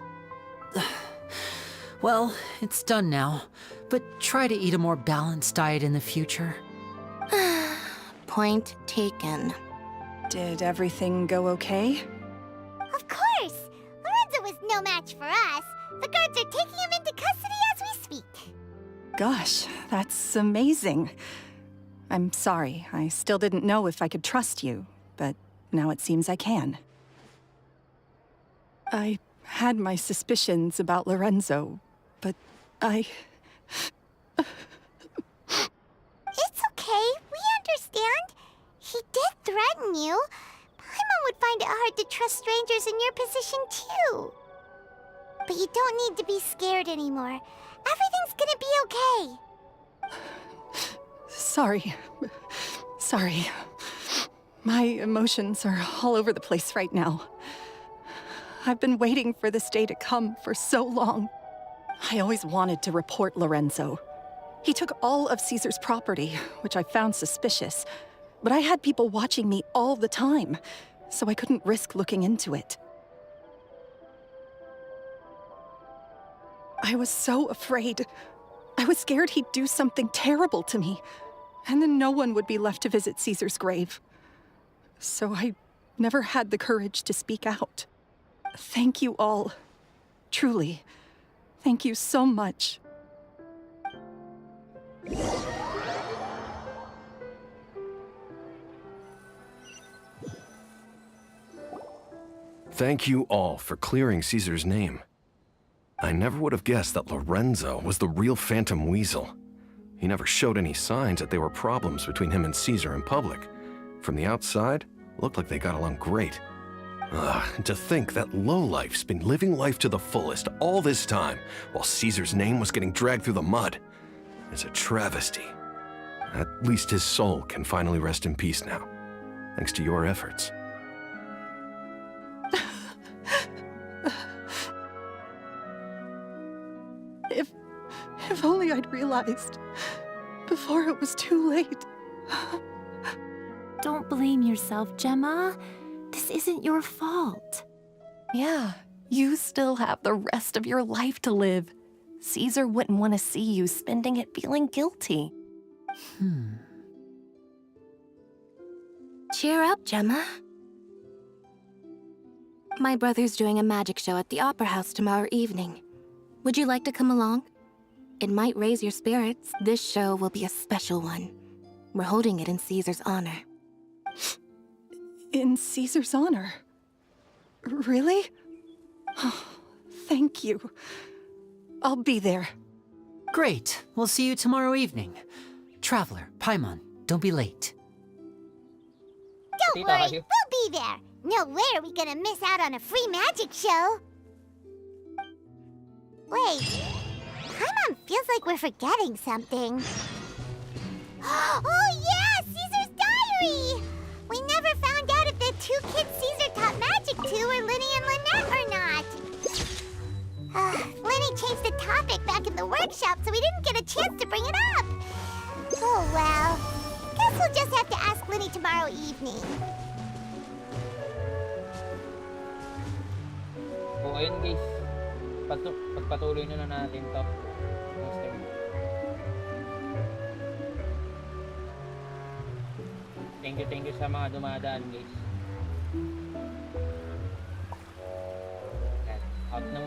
[SPEAKER 3] Well, it's done now, but try to eat a more balanced diet in the future.
[SPEAKER 9] Point taken.
[SPEAKER 13] Did everything go okay?
[SPEAKER 8] Of course! Lorenzo was no match for us. The guards are taking him into custody as we speak.
[SPEAKER 13] Gosh, that's amazing. I'm sorry, I still didn't know if I could trust you, but now it seems I can. I had my suspicions about Lorenzo, but I...
[SPEAKER 8] It's okay, we understand. He did threaten you. Paimon would find it hard to trust strangers in your position, too. But you don't need to be scared anymore. Everything's gonna be okay.
[SPEAKER 13] Sorry. Sorry. My emotions are all over the place right now. I've been waiting for this day to come for so long. I always wanted to report Lorenzo. He took all of Caesar's property, which I found suspicious. But I had people watching me all the time, so I couldn't risk looking into it. I was so afraid. I was scared he'd do something terrible to me, and then no one would be left to visit Caesar's grave. So I never had the courage to speak out. Thank you all. Truly. Thank you so much.
[SPEAKER 11] Thank you all for clearing Caesar's name. I never would have guessed that Lorenzo was the real Phantom Weasel. He never showed any signs that there were problems between him and Caesar in public. From the outside, it looked like they got along great. And to think that lowlife's been living life to the fullest all this time, while Caesar's name was getting dragged through the mud. It's a travesty. At least his soul can finally rest in peace now, thanks to your efforts.
[SPEAKER 13] If only I'd realized before it was too late.
[SPEAKER 9] Don't blame yourself, Gemma. This isn't your fault.
[SPEAKER 13] Yeah, you still have the rest of your life to live.
[SPEAKER 9] Caesar wouldn't want to see you spending it feeling guilty. Cheer up, Gemma. My brother's doing a magic show at the Opera House tomorrow evening. Would you like to come along? It might raise your spirits. This show will be a special one. We're holding it in Caesar's honor.
[SPEAKER 13] In Caesar's honor? Really? Oh, thank you. I'll be there.
[SPEAKER 3] Great. We'll see you tomorrow evening. Traveler, Paimon, don't be late.
[SPEAKER 8] Don't worry, we'll be there. No way are we gonna miss out on a free magic show. Wait, Paimon feels like we're forgetting something. Oh yeah, Caesar's diary! We never found out if the two kids Caesar taught magic to were Linny and Lynette or not. Linny changed the topic back in the workshop, so we didn't get a chance to bring it up. Oh well. Guess we'll just have to ask Linny tomorrow evening.
[SPEAKER 1] So ayun guys, pagpatuloy na natin to next time. Thank you sa mga dumadaan guys. Out na